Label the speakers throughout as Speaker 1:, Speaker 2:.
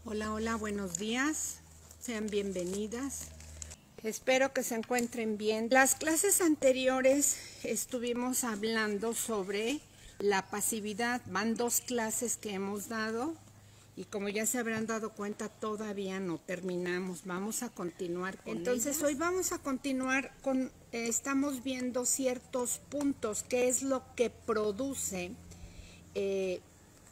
Speaker 1: Hola, hola, buenos días. Sean bienvenidas. Espero que se encuentren bien. Las clases anteriores estuvimos hablando sobre la pasividad. Van 2 clases que hemos dado y como ya se habrán dado cuenta, todavía no terminamos. Vamos a continuar con ellas. Hoy vamos a continuar con, estamos viendo ciertos puntos, qué es lo que produce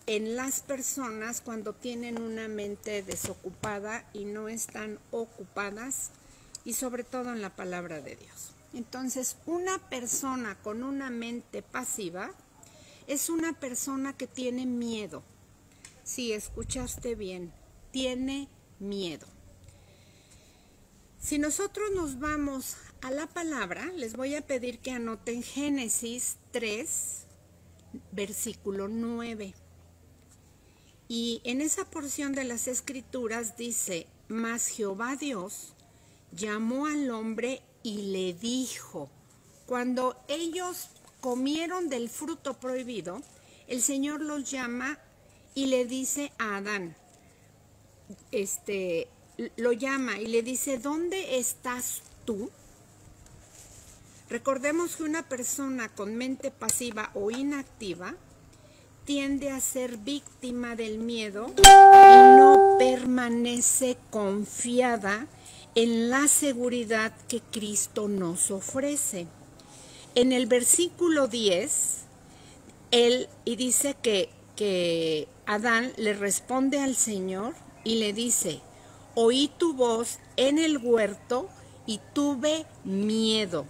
Speaker 1: en las personas cuando tienen una mente desocupada y no están ocupadas, y sobre todo en la palabra de Dios. Entonces, una persona con una mente pasiva es una persona que tiene miedo. Sí, escuchaste bien, tiene miedo. Si nosotros nos vamos a la palabra, les voy a pedir que anoten Génesis 3, versículo 9. Y en esa porción de las Escrituras dice: mas Jehová Dios llamó al hombre y le dijo. Cuando ellos comieron del fruto prohibido, el Señor los llama y le dice a Adán, lo llama y le dice: ¿dónde estás tú? Recordemos que una persona con mente pasiva o inactiva tiende a ser víctima del miedo y no permanece confiada en la seguridad que Cristo nos ofrece. En el versículo 10, dice que Adán le responde al Señor y le dice: oí tu voz en el huerto y tuve miedo,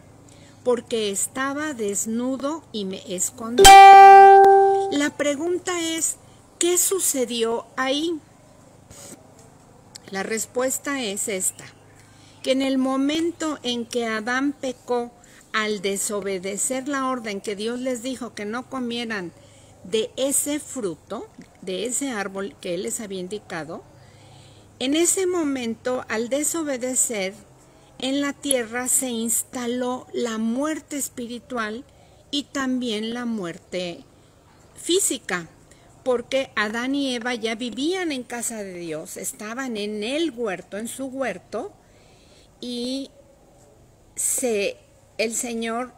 Speaker 1: porque estaba desnudo y me escondí. La pregunta es, ¿qué sucedió ahí? La respuesta es esta: que en el momento en que Adán pecó al desobedecer la orden que Dios les dijo que no comieran de ese fruto, de ese árbol que Él les había indicado, en ese momento, al desobedecer, en la tierra se instaló la muerte espiritual y también la muerte física, porque Adán y Eva ya vivían en casa de Dios, estaban en el huerto, en su huerto, y el Señor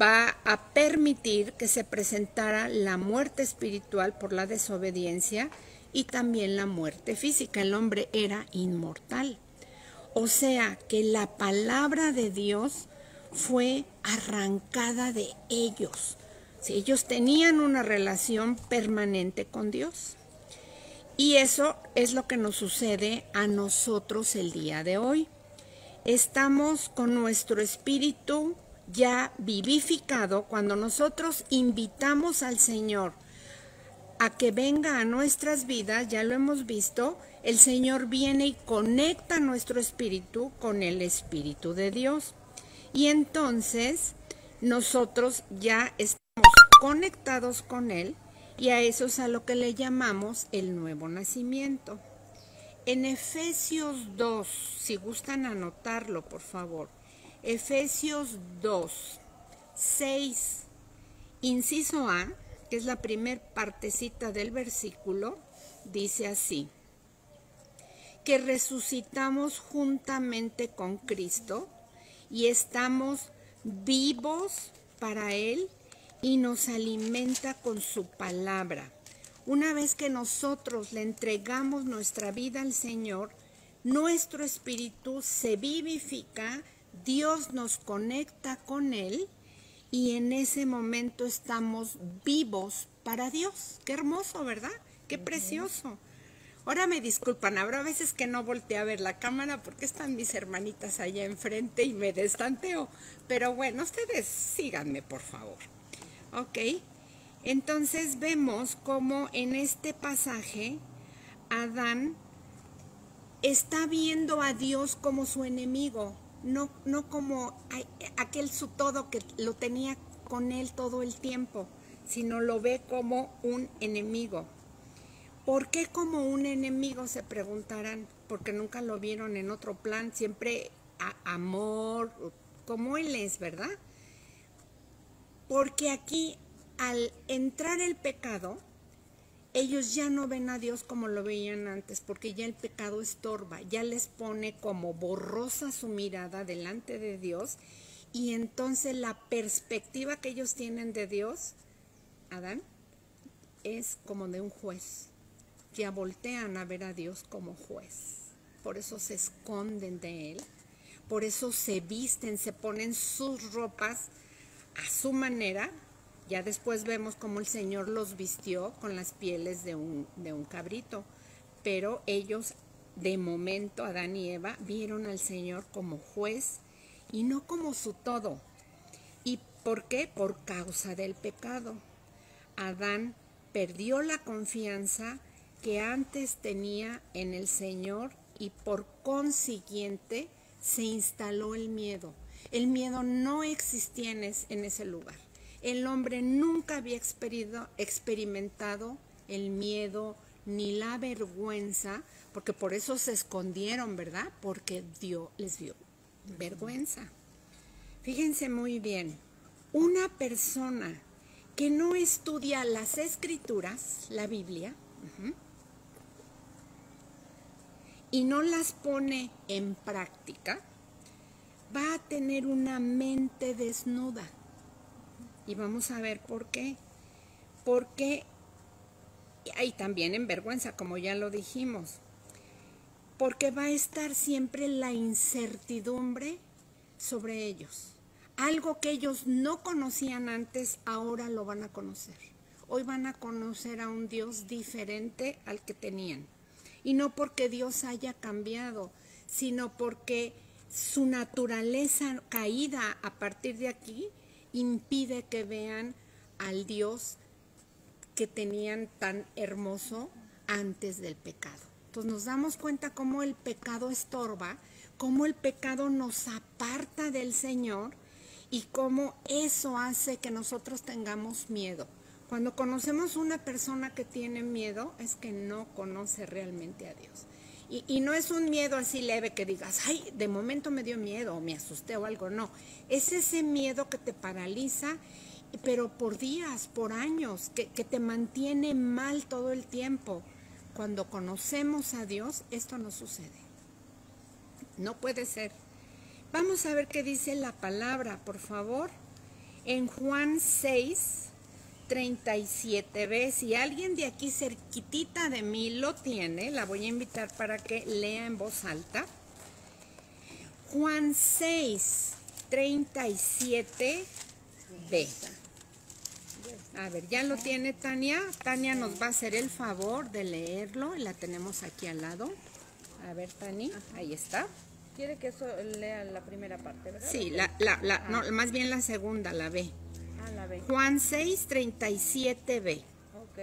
Speaker 1: va a permitir que se presentara la muerte espiritual por la desobediencia y también la muerte física. El hombre era inmortal. O sea que la palabra de Dios fue arrancada de ellos. Si ellos tenían una relación permanente con Dios. Y eso es lo que nos sucede a nosotros el día de hoy. Estamos con nuestro espíritu ya vivificado cuando nosotros invitamos al Señor a que venga a nuestras vidas. Ya lo hemos visto, el Señor viene y conecta nuestro espíritu con el Espíritu de Dios. Y entonces nosotros ya estamos conectados con Él, y a eso es a lo que le llamamos el nuevo nacimiento. En Efesios 2, si gustan anotarlo, por favor. Efesios 2, 6, inciso A, que es la primer partecita del versículo, dice así: que resucitamos juntamente con Cristo y estamos vivos para Él y nos alimenta con su palabra. Una vez que nosotros le entregamos nuestra vida al Señor, nuestro espíritu se vivifica, Dios nos conecta con Él y en ese momento estamos vivos para Dios. Qué hermoso, ¿verdad? Qué precioso. Ahora me disculpan, habrá veces que no volteé a ver la cámara porque están mis hermanitas allá enfrente y me destanteo. Pero bueno, ustedes síganme, por favor. Ok. Entonces vemos cómo en este pasaje Adán está viendo a Dios como su enemigo, no como aquel su todo que lo tenía con él todo el tiempo, sino lo ve como un enemigo. ¿Por qué como un enemigo? Se preguntarán, porque nunca lo vieron en otro plan, siempre amor, como él es, ¿verdad? Porque aquí, al entrar el pecado, ellos ya no ven a Dios como lo veían antes, porque ya el pecado estorba, ya les pone como borrosa su mirada delante de Dios, y entonces la perspectiva que ellos tienen de Dios, Adán, es como de un juez. Ya voltean a ver a Dios como juez. Por eso se esconden de Él, por eso se visten, se ponen sus ropas a su manera. Ya después vemos cómo el Señor los vistió con las pieles de un cabrito, pero ellos, de momento, Adán y Eva, vieron al Señor como juez y no como su todo. ¿Y por qué? Por causa del pecado. Adán perdió la confianza que antes tenía en el Señor y por consiguiente se instaló el miedo. El miedo no existía en ese lugar. El hombre nunca había experimentado el miedo ni la vergüenza, porque por eso se escondieron, ¿verdad? Porque Dios les dio vergüenza. Fíjense muy bien, una persona que no estudia las Escrituras, la Biblia, y no las pone en práctica, va a tener una mente desnuda. Y vamos a ver por qué. Porque, y también en vergüenza, como ya lo dijimos, porque va a estar siempre la incertidumbre sobre ellos. Algo que ellos no conocían antes, ahora lo van a conocer. Hoy van a conocer a un Dios diferente al que tenían. Y no porque Dios haya cambiado, sino porque su naturaleza caída a partir de aquí impide que vean al Dios que tenían tan hermoso antes del pecado. Entonces nos damos cuenta cómo el pecado estorba, cómo el pecado nos aparta del Señor y cómo eso hace que nosotros tengamos miedo. Cuando conocemos una persona que tiene miedo, es que no conoce realmente a Dios. Y no es un miedo así leve que digas, ay, de momento me dio miedo o me asusté o algo, no. Es ese miedo que te paraliza, pero por días, por años, que te mantiene mal todo el tiempo. Cuando conocemos a Dios, esto no sucede. No puede ser. Vamos a ver qué dice la palabra, por favor. En Juan 6, 37b, si alguien de aquí cerquitita de mí lo tiene, la voy a invitar para que lea en voz alta. Juan 6, 37b. A ver, ¿ya lo tiene Tania? Tania nos va a hacer el favor de leerlo, la tenemos aquí al lado. A ver, Tani, ahí está.
Speaker 2: Quiere que eso lea la primera parte, ¿verdad?
Speaker 1: Sí, no, más bien la segunda, la B.
Speaker 2: La B.
Speaker 1: Juan 6, 37b.
Speaker 2: Ok.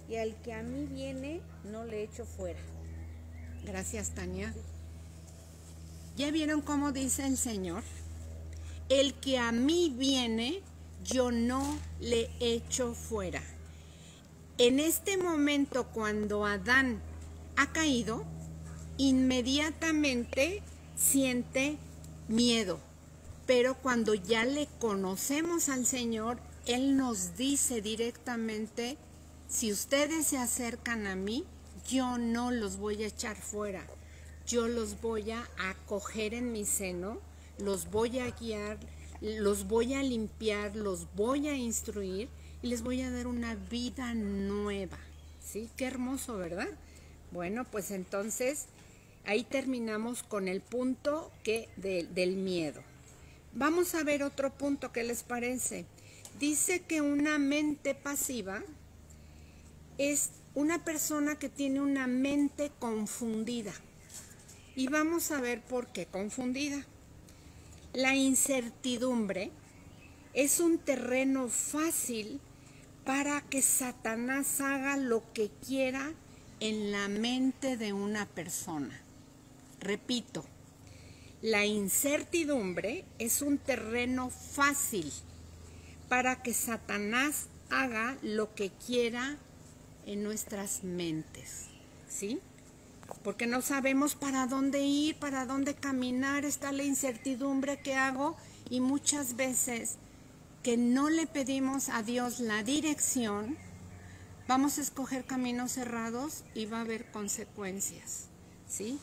Speaker 2: Y al que a mí viene, no le echo fuera.
Speaker 1: Gracias, Tania. ¿Ya vieron cómo dice el Señor? El que a mí viene, yo no le echo fuera. En este momento, cuando Adán ha caído, inmediatamente siente miedo. Pero cuando ya le conocemos al Señor, Él nos dice directamente, si ustedes se acercan a mí, yo no los voy a echar fuera. Yo los voy a acoger en mi seno, los voy a guiar, los voy a limpiar, los voy a instruir y les voy a dar una vida nueva. ¿Sí? Qué hermoso, ¿verdad? Bueno, pues entonces ahí terminamos con el punto del miedo. Vamos a ver otro punto, ¿qué les parece? Dice que una mente pasiva es una persona que tiene una mente confundida. Y vamos a ver por qué confundida. La incertidumbre es un terreno fácil para que Satanás haga lo que quiera en la mente de una persona. Repito, la incertidumbre es un terreno fácil para que Satanás haga lo que quiera en nuestras mentes, ¿sí? Porque no sabemos para dónde ir, para dónde caminar, está la incertidumbre que hago y muchas veces que no le pedimos a Dios la dirección, vamos a escoger caminos cerrados y va a haber consecuencias, ¿sí?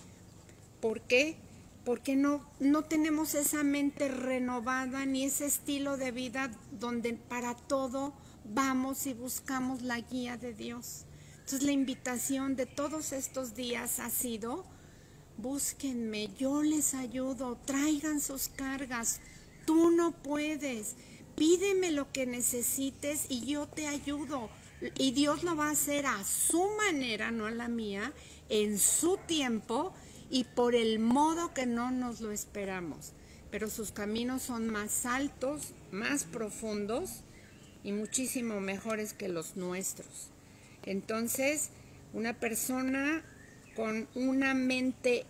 Speaker 1: ¿Por qué? Porque no tenemos esa mente renovada ni ese estilo de vida donde para todo vamos y buscamos la guía de Dios. Entonces la invitación de todos estos días ha sido: búsquenme, yo les ayudo, traigan sus cargas, tú no puedes, pídeme lo que necesites y yo te ayudo. Y Dios lo va a hacer a su manera, no a la mía, en su tiempo y por el modo que no nos lo esperamos. Pero sus caminos son más altos, más profundos y muchísimo mejores que los nuestros. Entonces, una persona con una mente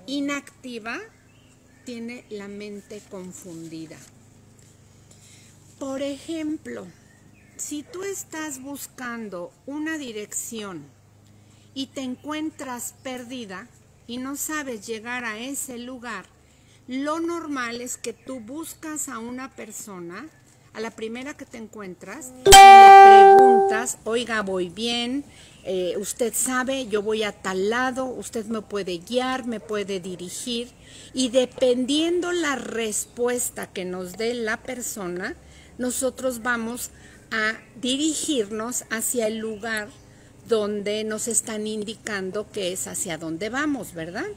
Speaker 1: inactiva tiene la mente confundida. Por ejemplo, si tú estás buscando una dirección y te encuentras perdida y no sabes llegar a ese lugar, lo normal es que tú buscas a una persona, a la primera que te encuentras, y le preguntas: oiga, voy bien, usted sabe, yo voy a tal lado, usted me puede guiar, me puede dirigir, y dependiendo la respuesta que nos dé la persona, nosotros vamos a dirigirnos hacia el lugar donde nos están indicando que es hacia donde vamos, ¿verdad?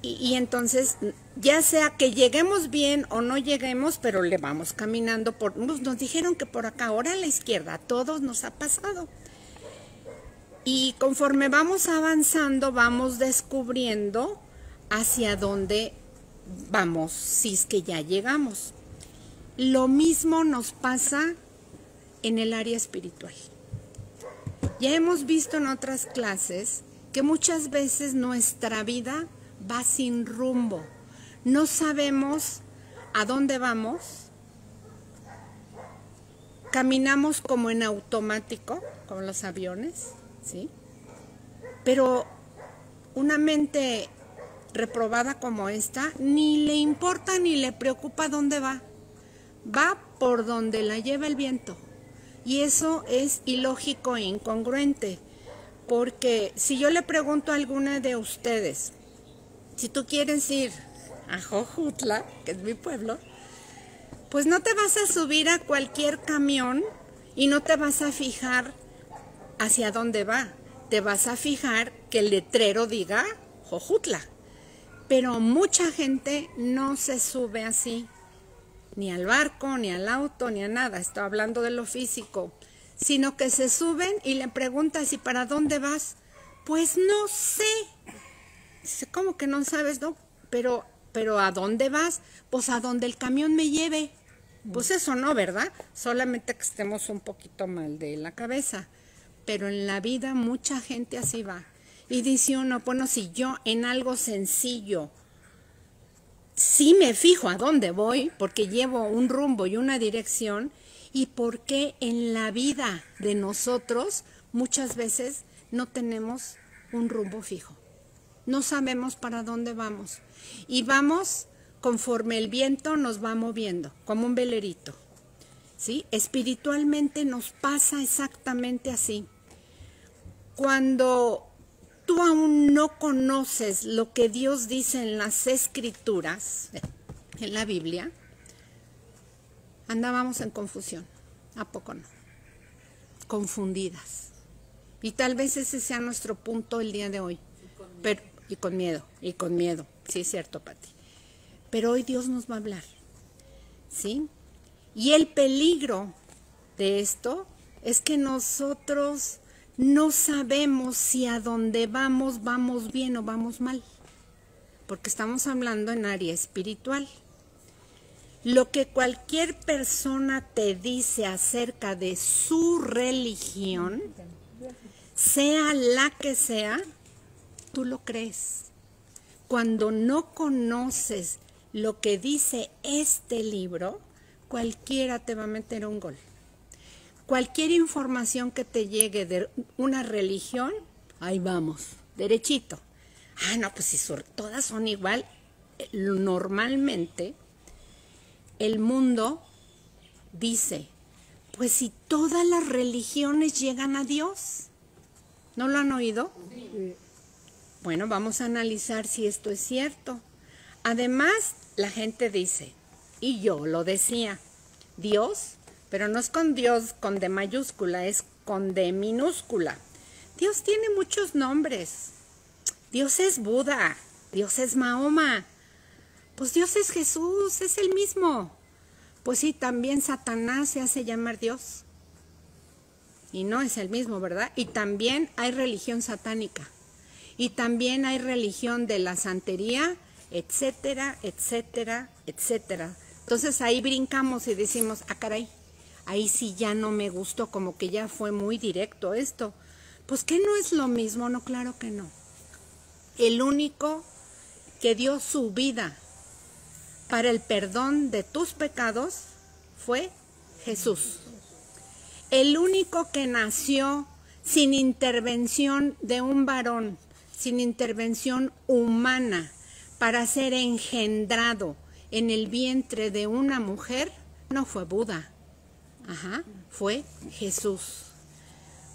Speaker 1: Y entonces, ya sea que lleguemos bien o no lleguemos, pero le vamos caminando por... Nos dijeron que por acá, ahora a la izquierda, a todos nos ha pasado. Y conforme vamos avanzando, vamos descubriendo hacia dónde vamos, si es que ya llegamos. Lo mismo nos pasa en el área espiritual. Ya hemos visto en otras clases que muchas veces nuestra vida va sin rumbo. No sabemos a dónde vamos. Caminamos como en automático, como los aviones, ¿sí? Pero una mente reprobada como esta ni le importa ni le preocupa dónde va. Va por donde la lleva el viento. Y eso es ilógico e incongruente. Porque si yo le pregunto a alguna de ustedes, si tú quieres ir a Jojutla, que es mi pueblo, pues no te vas a subir a cualquier camión y no te vas a fijar hacia dónde va. Te vas a fijar que el letrero diga Jojutla. Pero mucha gente no se sube así, ni al barco, ni al auto, ni a nada. Estoy hablando de lo físico. Sino que se suben y le preguntas: ¿y para dónde vas? Pues no sé. Dice: ¿cómo que no sabes? No, pero ¿a dónde vas? Pues a donde el camión me lleve. Pues eso no, ¿verdad? Solamente que estemos un poquito mal de la cabeza. Pero en la vida mucha gente así va. Y dice uno: bueno, si yo en algo sencillo sí me fijo a dónde voy, porque llevo un rumbo y una dirección, y por qué en la vida de nosotros muchas veces no tenemos un rumbo fijo. No sabemos para dónde vamos. Y vamos conforme el viento nos va moviendo, como un velerito, ¿sí? Espiritualmente nos pasa exactamente así. Cuando tú aún no conoces lo que Dios dice en las Escrituras, en la Biblia, andábamos en confusión. ¿A poco no? Confundidas. Y tal vez ese sea nuestro punto el día de hoy. Y con miedo. Sí, es cierto, Pati. Pero hoy Dios nos va a hablar, ¿sí? Y el peligro de esto es que nosotros no sabemos si a dónde vamos bien o vamos mal, porque estamos hablando en área espiritual. Lo que cualquier persona te dice acerca de su religión, sea la que sea, tú lo crees. Cuando no conoces lo que dice este libro, cualquiera te va a meter un gol. Cualquier información que te llegue de una religión, ahí vamos, derechito. Ah, no, pues si todas son igual. Normalmente el mundo dice: Pues si todas las religiones llegan a Dios. ¿No lo han oído?
Speaker 3: Sí.
Speaker 1: Bueno, vamos a analizar si esto es cierto. Además, la gente dice, y yo lo decía, Dios, pero no es con Dios con D mayúscula, es con D minúscula. Dios tiene muchos nombres. Dios es Buda, Dios es Mahoma, pues Dios es Jesús, es el mismo. Pues sí, también Satanás se hace llamar Dios. Y no es el mismo, ¿verdad? Y también hay religión satánica. Y también hay religión de la santería, etcétera, etcétera, etcétera. Entonces ahí brincamos y decimos, ah, caray, ahí sí ya no me gustó, como que ya fue muy directo esto. Pues que no es lo mismo, no, claro que no. El único que dio su vida para el perdón de tus pecados fue Jesús. El único que nació sin intervención de un varón, sin intervención humana, para ser engendrado en el vientre de una mujer, no fue Buda. Fue Jesús.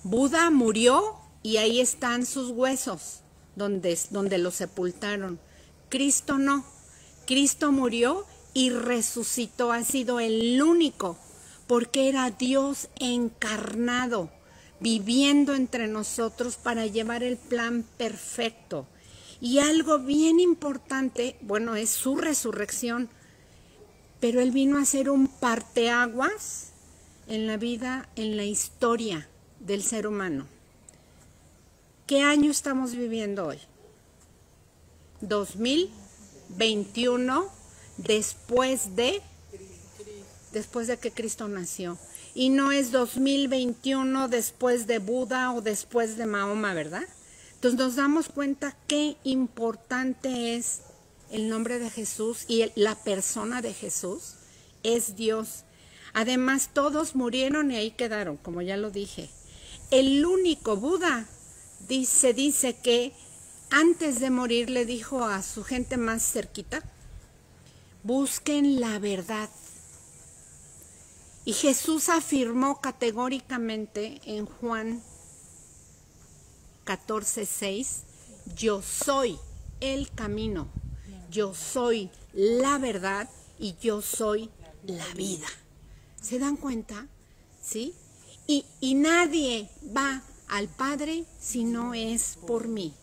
Speaker 1: Buda murió y ahí están sus huesos, donde lo sepultaron. Cristo no. Cristo murió y resucitó. Ha sido el único, porque era Dios encarnado, viviendo entre nosotros para llevar el plan perfecto. Y algo bien importante, bueno, es su resurrección, pero Él vino a ser un parteaguas en la vida, en la historia del ser humano. ¿Qué año estamos viviendo hoy? 2021, después de que Cristo nació. Y no es 2021 después de Buda o después de Mahoma, ¿verdad? Entonces nos damos cuenta qué importante es el nombre de Jesús y la persona de Jesús es Dios. Además, todos murieron y ahí quedaron, como ya lo dije. El único Buda dice que antes de morir le dijo a su gente más cerquita, busquen la verdad. Y Jesús afirmó categóricamente en Juan 14:6, yo soy el camino, yo soy la verdad y yo soy la vida. ¿Se dan cuenta? ¿Sí? Y nadie va al Padre si no es por mí.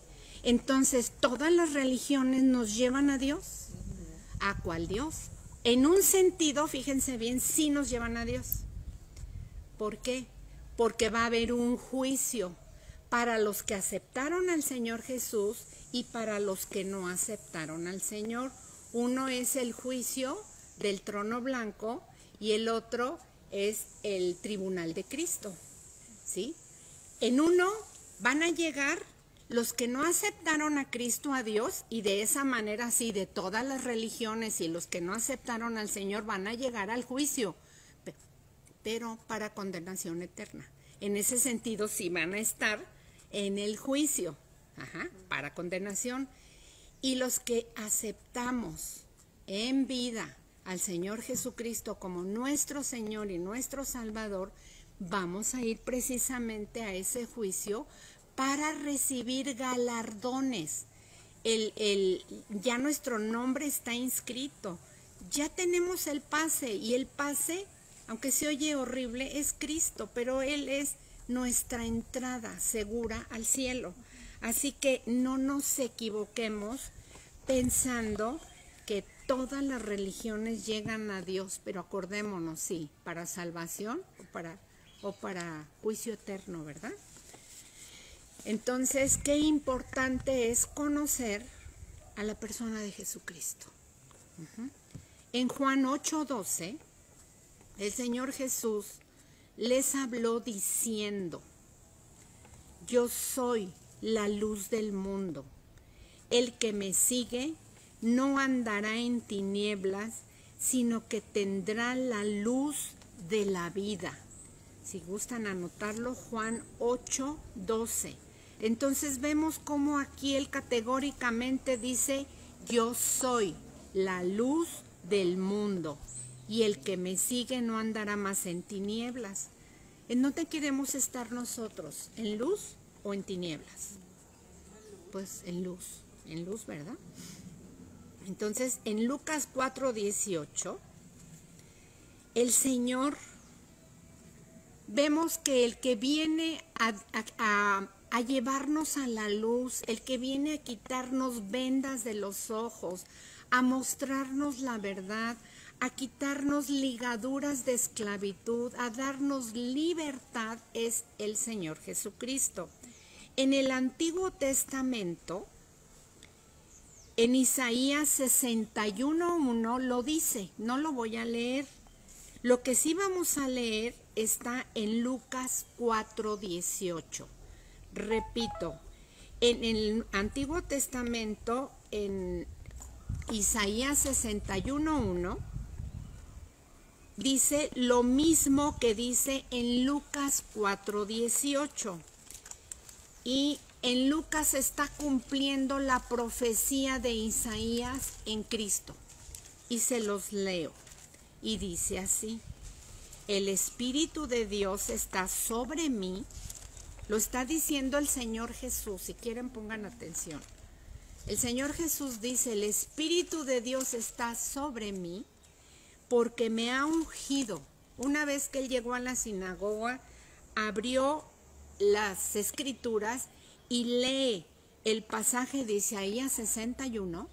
Speaker 1: Entonces, todas las religiones nos llevan a Dios. ¿A cuál Dios? En un sentido, fíjense bien, sí nos llevan a Dios. ¿Por qué? Porque va a haber un juicio para los que aceptaron al Señor Jesús y para los que no aceptaron al Señor. Uno es el juicio del trono blanco y el otro es el tribunal de Cristo, ¿sí? En uno van a llegar los que no aceptaron a Cristo, a Dios, y de esa manera, sí, de todas las religiones y los que no aceptaron al Señor van a llegar al juicio, pero para condenación eterna. En ese sentido, sí van a estar en el juicio, para condenación. Y los que aceptamos en vida al Señor Jesucristo como nuestro Señor y nuestro Salvador, vamos a ir precisamente a ese juicio para recibir galardones. Ya nuestro nombre está inscrito, ya tenemos el pase, y el pase, aunque se oye horrible, es Cristo, pero Él es nuestra entrada segura al cielo. Así que no nos equivoquemos pensando que todas las religiones llegan a Dios, pero acordémonos, sí, para salvación o para juicio eterno, ¿verdad? Entonces, qué importante es conocer a la persona de Jesucristo. En Juan 8:12, el Señor Jesús les habló diciendo, yo soy la luz del mundo. El que me sigue no andará en tinieblas, sino que tendrá la luz de la vida. Si gustan anotarlo, Juan 8:12. Entonces vemos cómo aquí él categóricamente dice, yo soy la luz del mundo, y el que me sigue no andará más en tinieblas. ¿En dónde queremos estar nosotros? ¿En luz o en tinieblas? Pues en luz, ¿verdad? Entonces, en Lucas 4:18, el Señor, vemos que el que viene a llevarnos a la luz, el que viene a quitarnos vendas de los ojos, a mostrarnos la verdad, a quitarnos ligaduras de esclavitud, a darnos libertad, es el Señor Jesucristo. En el Antiguo Testamento, en Isaías 61:1 lo dice, no lo voy a leer. Lo que sí vamos a leer está en Lucas 4:18. Repito, en el Antiguo Testamento, en Isaías 61:1, dice lo mismo que dice en Lucas 4:18. Y en Lucas está cumpliendo la profecía de Isaías en Cristo. Y se los leo. Y dice así: el Espíritu de Dios está sobre mí. Lo está diciendo el Señor Jesús. Si quieren, pongan atención. El Señor Jesús dice: el Espíritu de Dios está sobre mí porque me ha ungido. Una vez que él llegó a la sinagoga, abrió las escrituras y lee el pasaje de Isaías 61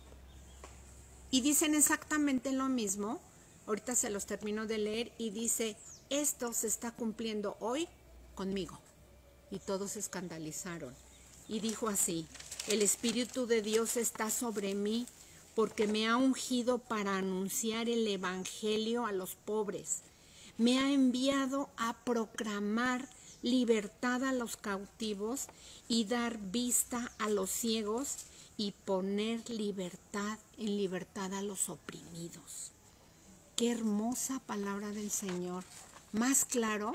Speaker 1: y dicen exactamente lo mismo. Ahorita se los termino de leer y dice: esto se está cumpliendo hoy conmigo. Y todos se escandalizaron. Y dijo así: el Espíritu de Dios está sobre mí porque me ha ungido para anunciar el Evangelio a los pobres. Me ha enviado a proclamar libertad a los cautivos y dar vista a los ciegos y poner en libertad a los oprimidos. Qué hermosa palabra del Señor. ¿Más claro?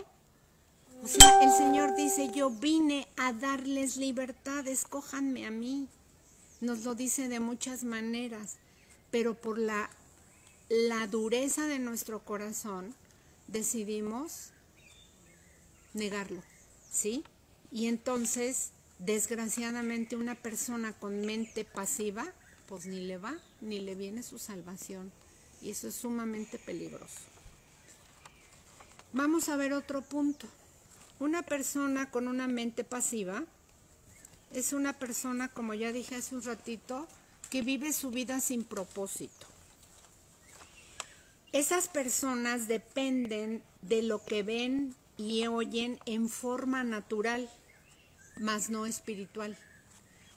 Speaker 1: O sea, el Señor dice: yo vine a darles libertad, escójanme a mí. Nos lo dice de muchas maneras, pero por la dureza de nuestro corazón decidimos negarlo, ¿sí? Y entonces, desgraciadamente, una persona con mente pasiva, pues ni le va, ni le viene su salvación. Y eso es sumamente peligroso. Vamos a ver otro punto. Una persona con una mente pasiva es una persona, como ya dije hace un ratito, que vive su vida sin propósito. Esas personas dependen de lo que ven y oyen en forma natural, mas no espiritual.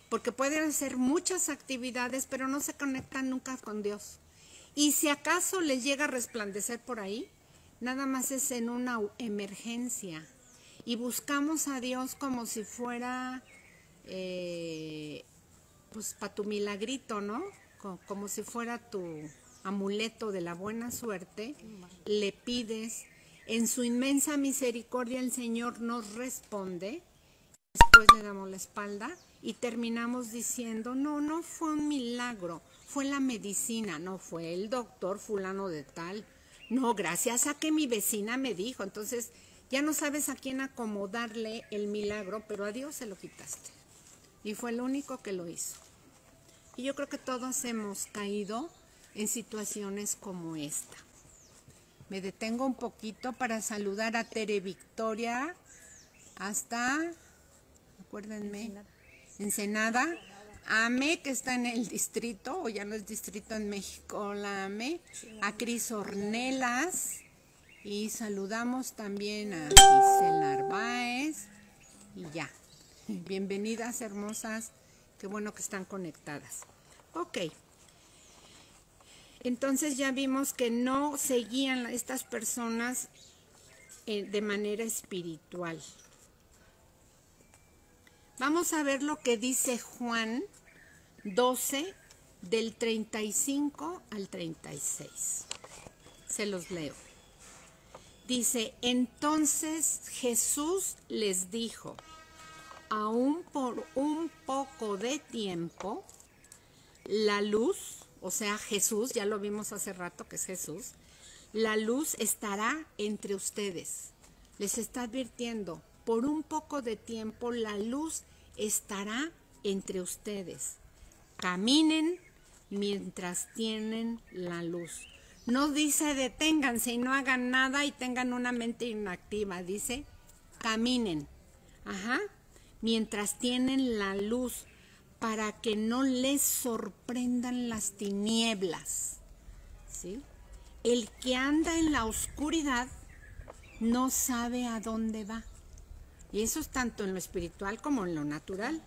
Speaker 1: Porque pueden hacer muchas actividades, pero no se conectan nunca con Dios. Y si acaso les llega a resplandecer por ahí, nada más es en una emergencia. Y buscamos a Dios como si fuera, pues para tu milagrito, ¿no? Como si fuera tu amuleto de la buena suerte. Le pides, en su inmensa misericordia el Señor nos responde. Después le damos la espalda y terminamos diciendo: no fue un milagro, fue la medicina, no fue el doctor fulano de tal, no, gracias a que mi vecina me dijo. Entonces ya no sabes a quién acomodarle el milagro, pero a Dios se lo quitaste. Y fue el único que lo hizo. Y yo creo que todos hemos caído en situaciones como esta. Me detengo un poquito para saludar a Tere Victoria hasta, acuérdenme, Ensenada. Ame, que está en el distrito, o ya no es distrito en México, la Ame. A Cris Ornelas. Y saludamos también a Gisela Narváez. Y ya. Bienvenidas, hermosas. Qué bueno que están conectadas. Ok. Entonces ya vimos que no seguían estas personas de manera espiritual. Vamos a ver lo que dice Juan 12, del 35 al 36. Se los leo. Dice: entonces Jesús les dijo: aún por un poco de tiempo, la luz, o sea, Jesús, ya lo vimos hace rato que es Jesús, la luz estará entre ustedes. les está advirtiendo, por un poco de tiempo la luz estará entre ustedes. Caminen mientras tienen la luz. No dice deténganse y no hagan nada y tengan una mente inactiva. Dice caminen. Mientras tienen la luz, para que no les sorprendan las tinieblas. ¿Sí? El que anda en la oscuridad no sabe a dónde va. Y eso es tanto en lo espiritual como en lo natural.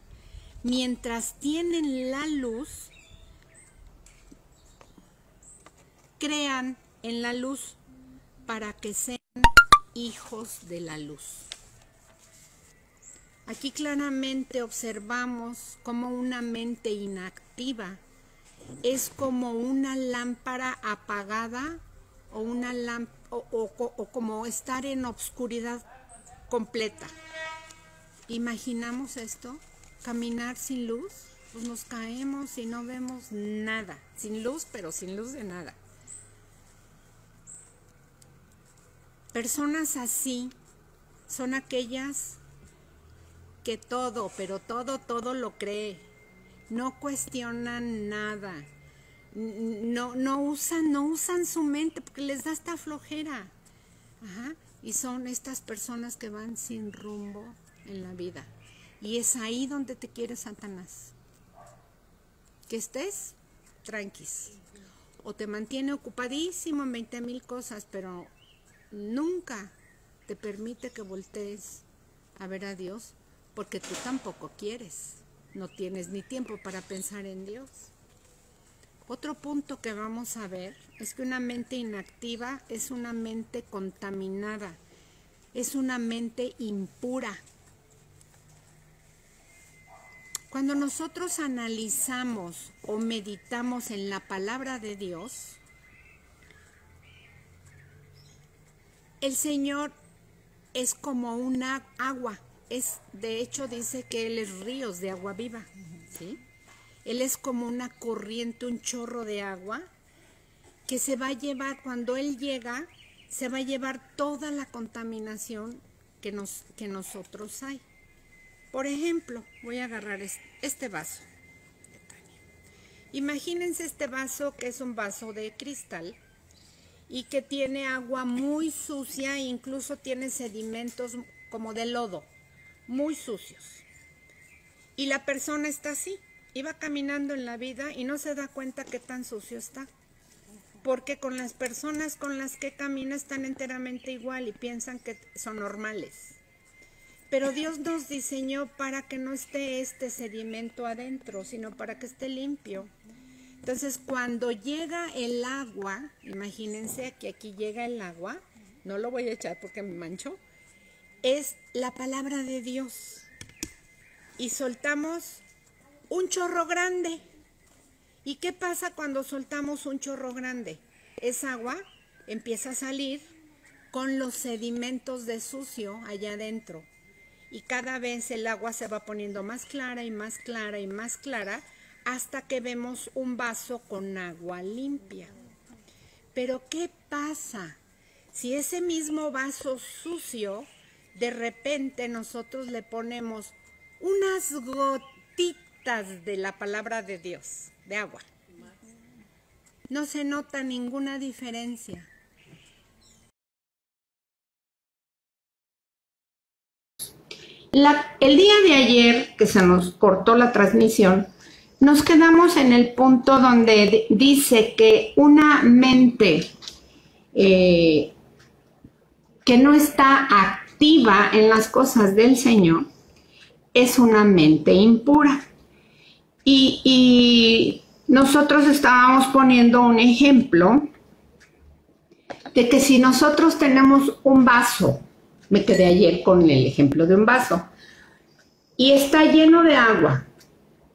Speaker 1: Mientras tienen la luz, crean en la luz para que sean hijos de la luz. Aquí claramente observamos cómo una mente inactiva es como una lámpara apagada o como estar en obscuridad completa. ¿Imaginamos esto? Caminar sin luz, pues nos caemos y no vemos nada. Sin luz, pero sin luz de nada. Personas así son aquellas que todo, pero todo lo cree. No cuestionan nada. No usan su mente porque les da esta flojera. Y son estas personas que van sin rumbo en la vida. Y es ahí donde te quiere Satanás. Que estés tranquis. O te mantiene ocupadísimo en 20,000 cosas, pero nunca te permite que voltees a ver a Dios, porque tú tampoco quieres. No tienes ni tiempo para pensar en Dios. Otro punto que vamos a ver es que una mente inactiva es una mente contaminada, es una mente impura. Cuando nosotros analizamos o meditamos en la palabra de Dios, el Señor es como una agua. De hecho, dice que Él es ríos de agua viva, ¿sí? Él es como una corriente, un chorro de agua que se va a llevar, cuando Él llega, se va a llevar toda la contaminación que nosotros hay. Por ejemplo, voy a agarrar este vaso. Imagínense este vaso, que es un vaso de cristal y que tiene agua muy sucia e incluso tiene sedimentos como de lodo, muy sucios. Y la persona está así, iba caminando en la vida y no se da cuenta qué tan sucio está. Porque con las personas con las que camina están enteramente igual y piensan que son normales. Pero Dios nos diseñó para que no esté este sedimento adentro, sino para que esté limpio. Entonces, cuando llega el agua, imagínense que aquí llega el agua, no lo voy a echar porque me mancho, es la palabra de Dios. Y soltamos un chorro grande. ¿Y qué pasa cuando soltamos un chorro grande? Esa agua empieza a salir con los sedimentos de sucio allá adentro. Y cada vez el agua se va poniendo más clara y más clara y más clara hasta que vemos un vaso con agua limpia. Pero ¿qué pasa si ese mismo vaso sucio, de repente nosotros le ponemos unas gotitas de la palabra de Dios, de agua? No se nota ninguna diferencia. El día de ayer, que se nos cortó la transmisión, nos quedamos en el punto donde dice que una mente que no está activa en las cosas del Señor es una mente impura. Y nosotros estábamos poniendo un ejemplo de que si nosotros tenemos un vaso, me quedé ayer con el ejemplo de un vaso, y está lleno de agua,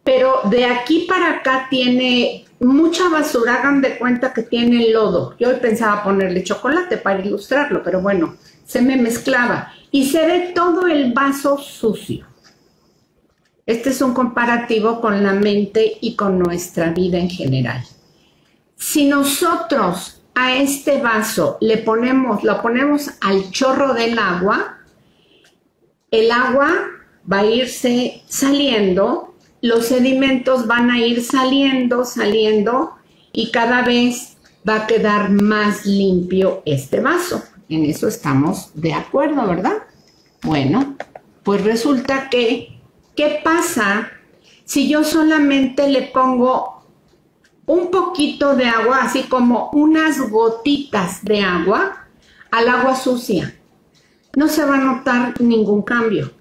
Speaker 1: pero de aquí para acá tiene mucha basura, hagan de cuenta que tiene lodo. Yo hoy pensaba ponerle chocolate para ilustrarlo, pero bueno, se me mezclaba y se ve todo el vaso sucio. Este es un comparativo con la mente y con nuestra vida en general. Si nosotros a este vaso lo ponemos al chorro del agua, el agua va a irse saliendo, los sedimentos van a ir saliendo y cada vez va a quedar más limpio este vaso. En eso estamos de acuerdo, ¿verdad? Bueno, pues resulta que, ¿qué pasa si yo solamente le pongo un poquito de agua, así como unas gotitas de agua, al agua sucia? No se va a notar ningún cambio.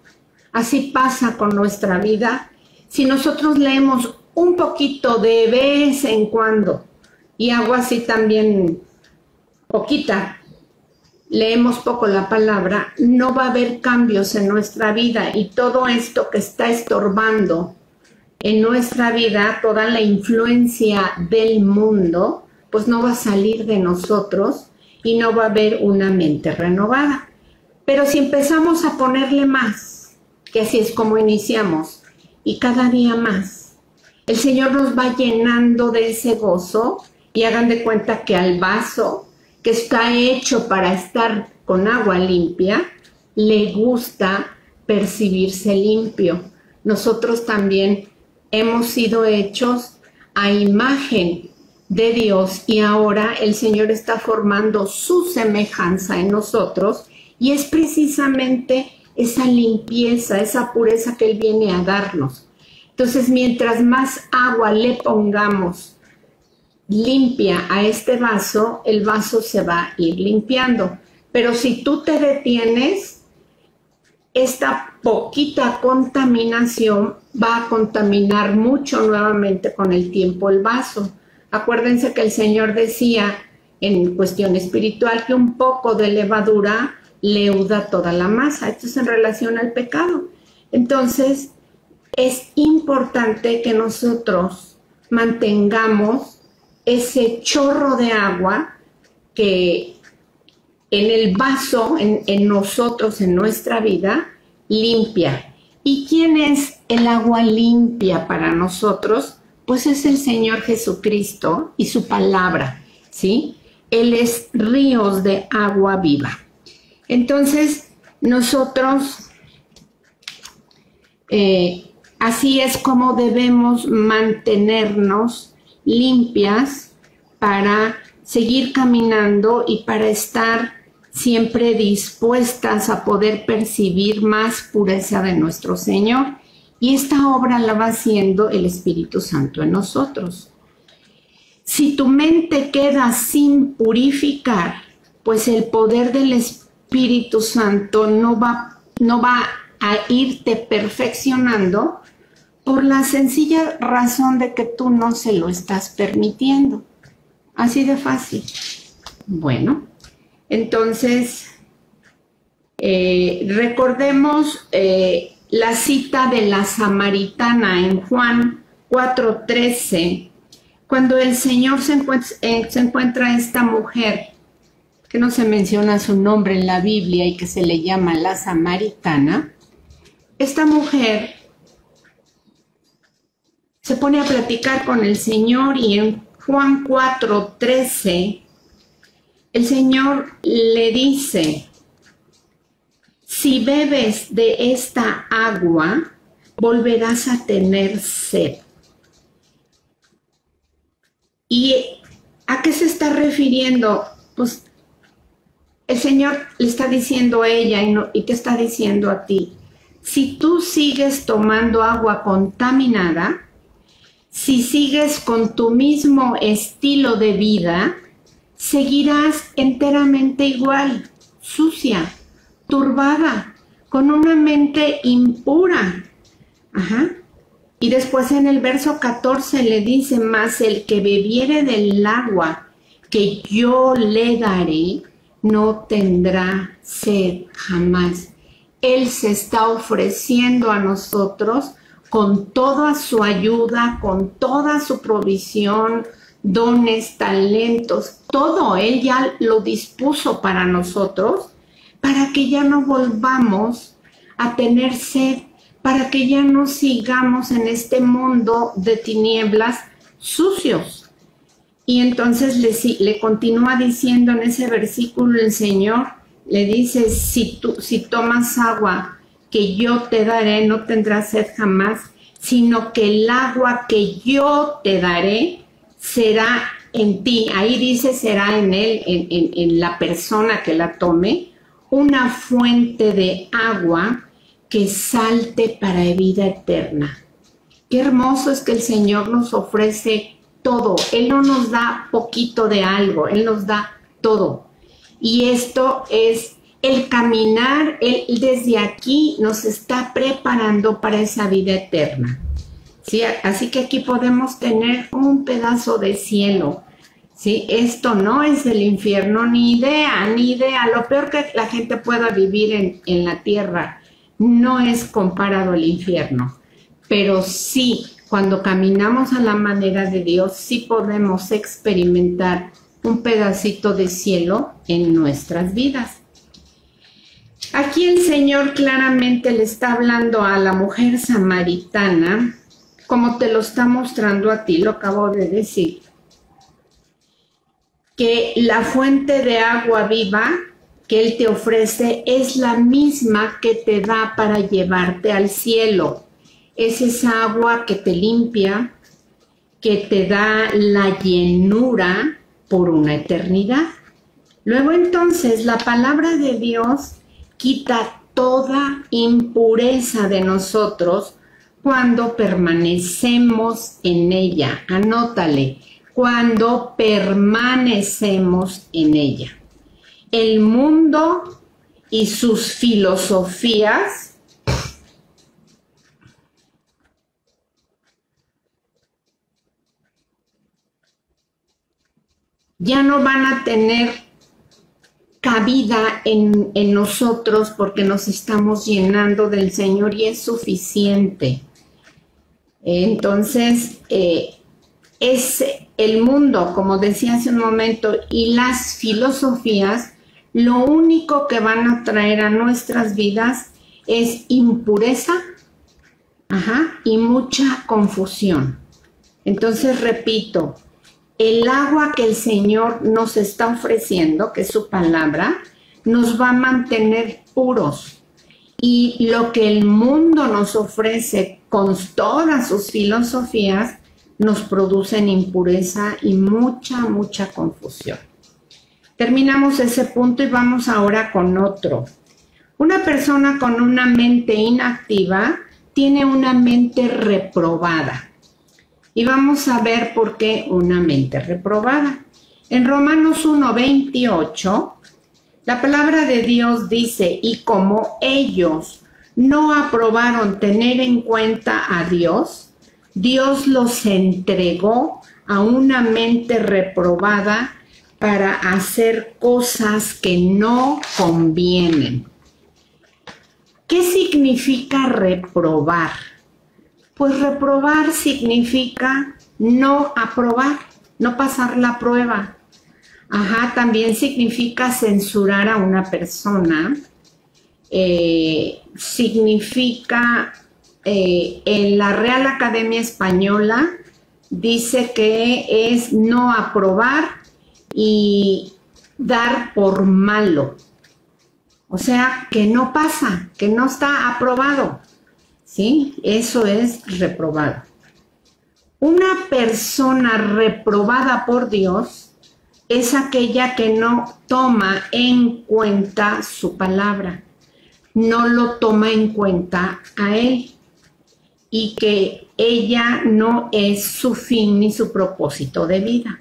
Speaker 1: Así pasa con nuestra vida. Si nosotros leemos un poquito de vez en cuando, y agua así también poquita, leemos poco la palabra, no va a haber cambios en nuestra vida, y todo esto que está estorbando en nuestra vida, toda la influencia del mundo, pues no va a salir de nosotros y no va a haber una mente renovada. Pero si empezamos a ponerle más, que así es como iniciamos, y cada día más, el Señor nos va llenando de ese gozo, y hagan de cuenta que al vaso que está hecho para estar con agua limpia, le gusta percibirse limpio. Nosotros también hemos sido hechos a imagen de Dios, y ahora el Señor está formando su semejanza en nosotros, y es precisamente esa limpieza, esa pureza que Él viene a darnos. Entonces, mientras más agua le pongamos limpia a este vaso, el vaso se va a ir limpiando. Pero si tú te detienes, esta poquita contaminación va a contaminar mucho nuevamente con el tiempo el vaso. Acuérdense que el Señor decía en cuestión espiritual que un poco de levadura leuda toda la masa. Esto es en relación al pecado. Entonces, es importante que nosotros mantengamos ese chorro de agua que en el vaso, en nosotros, en nuestra vida, limpia. ¿Y quién es el agua limpia para nosotros? Pues es el Señor Jesucristo y su palabra, ¿sí? Él es ríos de agua viva. Entonces, nosotros, así es como debemos mantenernos limpias para seguir caminando y para estar siempre dispuestas a poder percibir más pureza de nuestro Señor. Y esta obra la va haciendo el Espíritu Santo en nosotros. Si tu mente queda sin purificar, pues el poder del Espíritu Santo no va a irte perfeccionando, por la sencilla razón de que tú no se lo estás permitiendo. Así de fácil. Bueno, entonces, recordemos la cita de la samaritana en Juan 4:13, cuando el Señor se encuentra a esta mujer, que no se menciona su nombre en la Biblia y que se le llama la samaritana. Esta mujer se pone a platicar con el Señor, y en Juan 4:13 el Señor le dice: si bebes de esta agua, volverás a tener sed. ¿Y a qué se está refiriendo? Pues el Señor le está diciendo a ella y te está diciendo a ti: si tú sigues tomando agua contaminada, si sigues con tu mismo estilo de vida, seguirás enteramente igual, sucia, turbada, con una mente impura. Y después en el verso 14 le dice: mas el que bebiere del agua que yo le daré, no tendrá sed jamás. Él se está ofreciendo a nosotros con toda su ayuda, con toda su provisión, dones, talentos, todo. Él ya lo dispuso para nosotros, para que ya no volvamos a tener sed, para que ya no sigamos en este mundo de tinieblas sucios. Y entonces le continúa diciendo en ese versículo el Señor, le dice, si tomas agua que yo te daré, no tendrás sed jamás, sino que el agua que yo te daré será en ti. Ahí dice será en él, en la persona que la tome, una fuente de agua que salte para vida eterna. Qué hermoso es que el Señor nos ofrece todo. Él no nos da poquito de algo, Él nos da todo. Y esto es el caminar, Él desde aquí nos está preparando para esa vida eterna. ¿Sí? Así que aquí podemos tener un pedazo de cielo. ¿Sí? Esto no es el infierno, ni idea. Lo peor que la gente pueda vivir en la tierra no es comparado al infierno. Pero sí, cuando caminamos a la manera de Dios, sí podemos experimentar un pedacito de cielo en nuestras vidas. Aquí el Señor claramente le está hablando a la mujer samaritana, como te lo está mostrando a ti, lo acabo de decir, que la fuente de agua viva que Él te ofrece es la misma que te da para llevarte al cielo. Es esa agua que te limpia, que te da la llenura por una eternidad. Luego entonces la palabra de Dios quita toda impureza de nosotros cuando permanecemos en ella. Anótale, cuando permanecemos en ella. El mundo y sus filosofías ya no van a tener cabida en nosotros porque nos estamos llenando del Señor y es suficiente. Entonces, es el mundo, como decía hace un momento, y las filosofías, lo único que van a traer a nuestras vidas es impureza, y mucha confusión. Entonces, repito, el agua que el Señor nos está ofreciendo, que es su palabra, nos va a mantener puros. Y lo que el mundo nos ofrece con todas sus filosofías, nos producen impureza y mucha confusión. Terminamos ese punto y vamos ahora con otro. Una persona con una mente inactiva tiene una mente reprobada. Y vamos a ver por qué una mente reprobada. En Romanos 1:28, la palabra de Dios dice, y como ellos no aprobaron tener en cuenta a Dios, Dios los entregó a una mente reprobada para hacer cosas que no convienen. ¿Qué significa reprobar? Pues reprobar significa no aprobar, no pasar la prueba. También significa censurar a una persona. Significa, en la Real Academia Española dice que es no aprobar y dar por malo. O sea, que no pasa, que no está aprobado. ¿Sí? Eso es reprobado. Una persona reprobada por Dios es aquella que no toma en cuenta su palabra, no lo toma en cuenta a Él y que ella no es su fin ni su propósito de vida.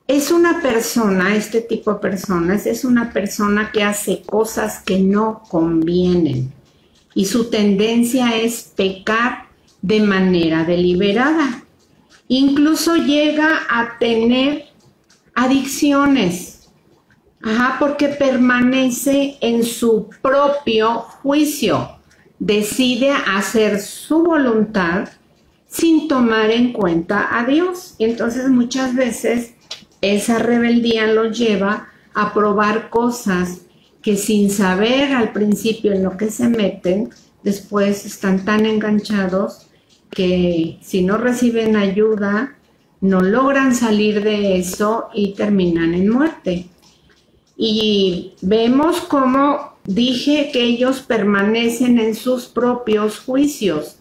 Speaker 1: Es una persona, este tipo de personas, es una persona que hace cosas que no convienen. Y su tendencia es pecar de manera deliberada. Incluso llega a tener adicciones, porque permanece en su propio juicio. Decide hacer su voluntad sin tomar en cuenta a Dios. Y entonces muchas veces esa rebeldía los lleva a probar cosas que sin saber al principio en lo que se meten, después están tan enganchados que si no reciben ayuda, no logran salir de eso y terminan en muerte. Y vemos cómo dije que ellos permanecen en sus propios juicios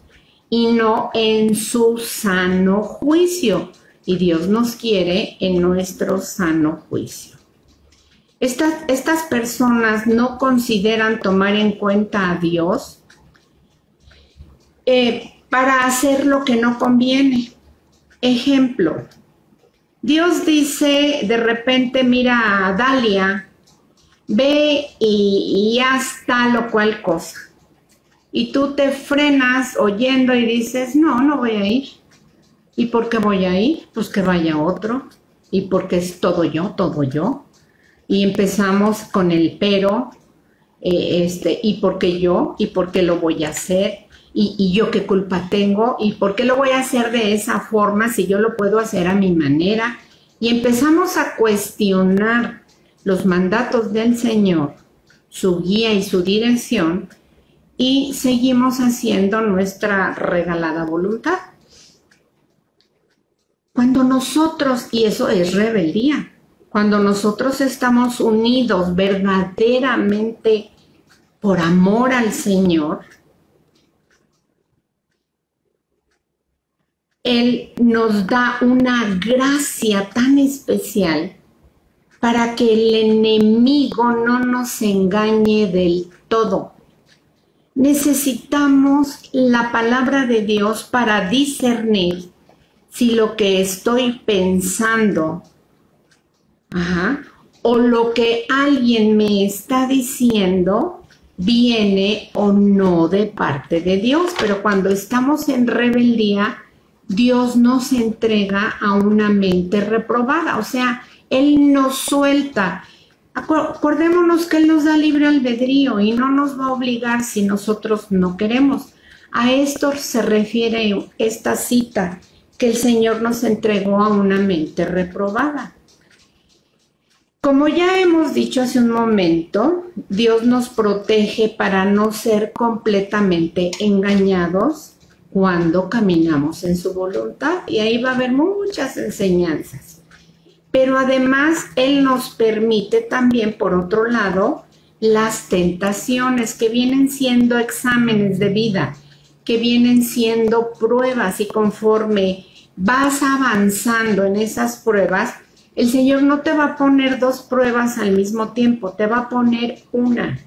Speaker 1: y no en su sano juicio. Y Dios nos quiere en nuestro sano juicio. Estas personas no consideran tomar en cuenta a Dios para hacer lo que no conviene. Ejemplo, Dios dice de repente, mira, Dalia, ve y haz tal o cual cosa. Y tú te frenas oyendo y dices, no voy a ir. ¿Y por qué voy a ir? Pues que vaya otro. ¿Y porque es todo yo? Y empezamos con el pero, ¿y por qué yo? ¿Y por qué lo voy a hacer? ¿Y yo qué culpa tengo? ¿Y por qué lo voy a hacer de esa forma si yo lo puedo hacer a mi manera? Y empezamos a cuestionar los mandatos del Señor, su guía y su dirección, y seguimos haciendo nuestra regalada voluntad. Cuando nosotros, y eso es rebeldía, cuando nosotros estamos unidos verdaderamente por amor al Señor, Él nos da una gracia tan especial para que el enemigo no nos engañe del todo. Necesitamos la palabra de Dios para discernir si lo que estoy pensando o lo que alguien me está diciendo viene o no de parte de Dios. Pero cuando estamos en rebeldía, Dios nos entrega a una mente reprobada, o sea, Él nos suelta. Acordémonos que Él nos da libre albedrío y no nos va a obligar si nosotros no queremos. A esto se refiere esta cita, que el Señor nos entregó a una mente reprobada. Como ya hemos dicho hace un momento, Dios nos protege para no ser completamente engañados cuando caminamos en su voluntad, y ahí va a haber muchas enseñanzas. Pero además Él nos permite también, por otro lado, las tentaciones, que vienen siendo exámenes de vida, que vienen siendo pruebas, y conforme vas avanzando en esas pruebas, el Señor no te va a poner dos pruebas al mismo tiempo, te va a poner una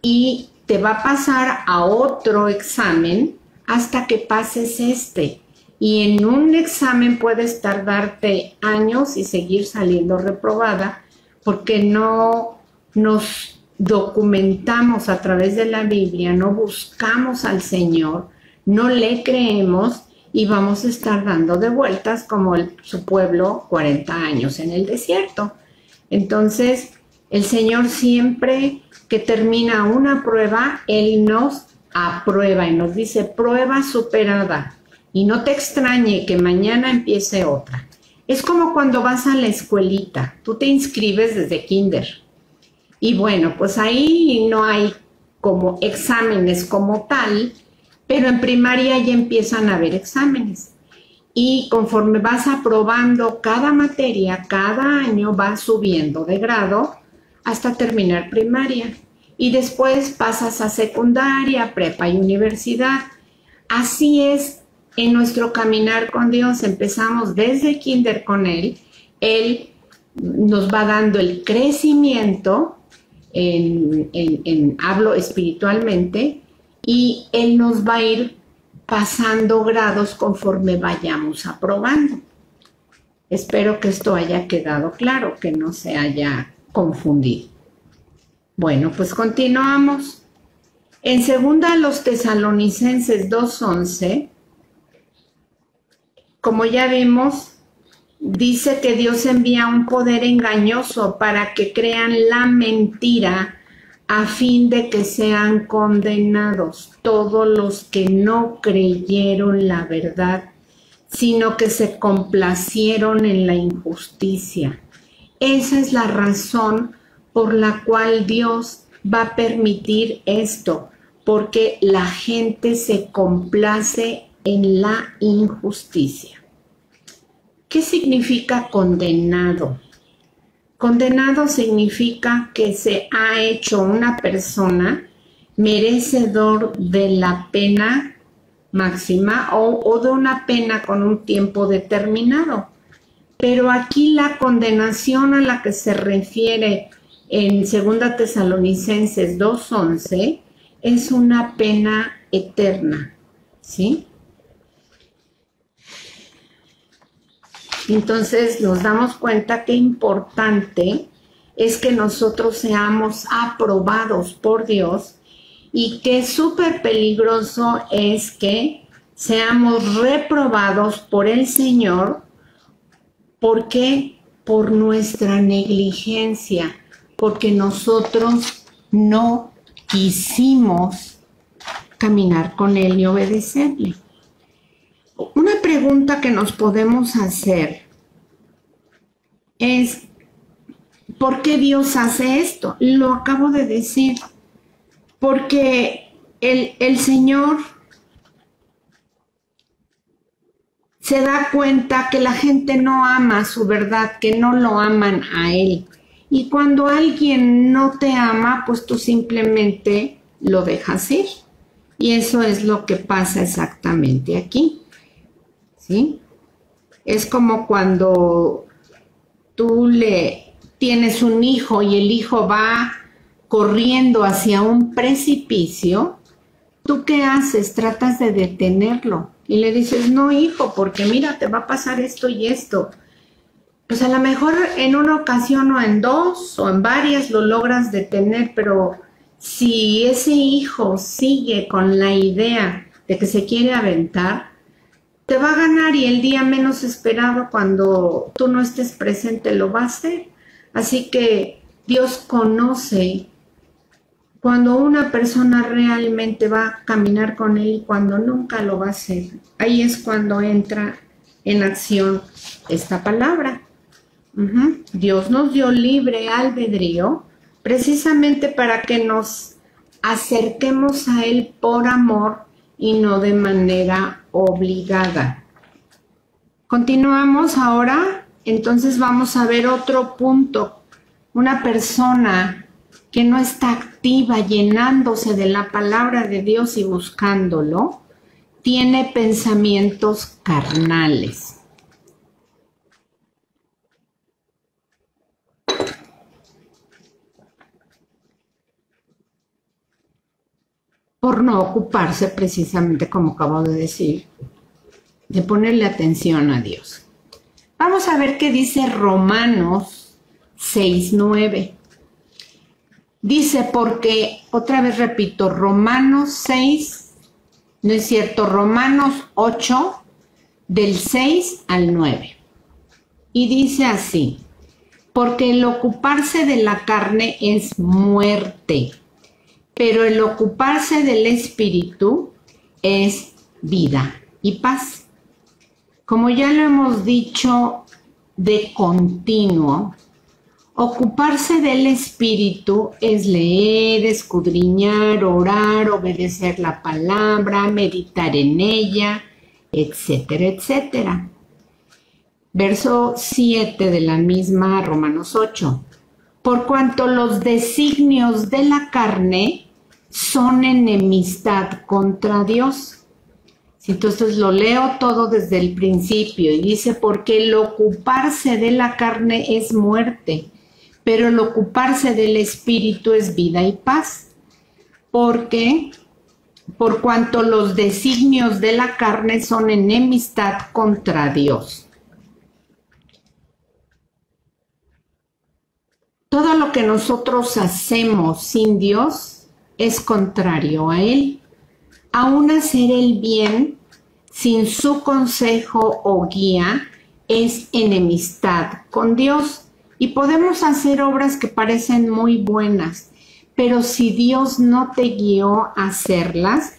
Speaker 1: y te va a pasar a otro examen hasta que pases este. Y en un examen puedes tardarte años y seguir saliendo reprobada porque no nos documentamos a través de la Biblia, no buscamos al Señor, no le creemos y vamos a estar dando de vueltas como su pueblo 40 años en el desierto. Entonces, el Señor siempre que termina una prueba, Él nos aprueba y nos dice prueba superada. Y no te extrañe que mañana empiece otra. Es como cuando vas a la escuelita, tú te inscribes desde kinder. Y bueno, pues ahí no hay como exámenes como tal, pero en primaria ya empiezan a haber exámenes. Y conforme vas aprobando cada materia, cada año vas subiendo de grado hasta terminar primaria. Y después pasas a secundaria, prepa y universidad. Así es en nuestro caminar con Dios. Empezamos desde kinder con Él nos va dando el crecimiento, hablo espiritualmente, y Él nos va a ir pasando grados conforme vayamos aprobando. Espero que esto haya quedado claro, que no se haya confundido. Bueno, pues continuamos. En 2 Tesalonicenses 2:11, como ya vimos, dice que Dios envía un poder engañoso para que crean la mentira a fin de que sean condenados todos los que no creyeron la verdad, sino que se complacieron en la injusticia. Esa es la razón por la cual Dios va a permitir esto, porque la gente se complace en la injusticia. ¿Qué significa condenado? Condenado significa que se ha hecho una persona merecedor de la pena máxima o de una pena con un tiempo determinado. Pero aquí la condenación a la que se refiere en 2 Tesalonicenses 2:11 es una pena eterna, ¿sí? Entonces nos damos cuenta qué importante es que nosotros seamos aprobados por Dios y qué súper peligroso es que seamos reprobados por el Señor. ¿Por qué? Por nuestra negligencia, porque nosotros no quisimos caminar con Él y obedecerle. Una pregunta que nos podemos hacer es, ¿por qué Dios hace esto? Lo acabo de decir, porque el Señor se da cuenta que la gente no ama su verdad, que no lo aman a Él. Y cuando alguien no te ama, pues tú simplemente lo dejas ir. Y eso es lo que pasa exactamente aquí. ¿Sí? Es como cuando tú tienes un hijo y el hijo va corriendo hacia un precipicio. ¿Tú qué haces? Tratas de detenerlo y le dices, no, hijo, porque mira, te va a pasar esto y esto. Pues a lo mejor en una ocasión o en dos o en varias lo logras detener, pero si ese hijo sigue con la idea de que se quiere aventar, te va a ganar y el día menos esperado, cuando tú no estés presente, lo va a hacer. Así que Dios conoce cuando una persona realmente va a caminar con Él y cuando nunca lo va a hacer. Ahí es cuando entra en acción esta palabra. Dios nos dio libre albedrío precisamente para que nos acerquemos a Él por amor y no de manera obligada. Continuamos ahora, entonces vamos a ver otro punto. Una persona que no está activa llenándose de la palabra de Dios y buscándolo, tiene pensamientos carnales. Por no ocuparse precisamente, como acabo de decir, de ponerle atención a Dios. Vamos a ver qué dice Romanos 6:9. Dice, porque, otra vez repito, Romanos 6, no es cierto, Romanos 8, del 6 al 9. Y dice así, porque el ocuparse de la carne es muerte, pero el ocuparse del espíritu es vida y paz. Como ya lo hemos dicho de continuo, ocuparse del espíritu es leer, escudriñar, orar, obedecer la palabra, meditar en ella, etcétera, etcétera. Verso 7 de la misma Romanos 8. Por cuanto los designios de la carne son enemistad contra Dios. Entonces lo leo todo desde el principio y dice, porque el ocuparse de la carne es muerte, pero el ocuparse del espíritu es vida y paz. Porque por cuanto los designios de la carne son enemistad contra Dios. Todo lo que nosotros hacemos sin Dios es contrario a Él. Aún hacer el bien sin su consejo o guía es enemistad con Dios. Y podemos hacer obras que parecen muy buenas, pero si Dios no te guió a hacerlas,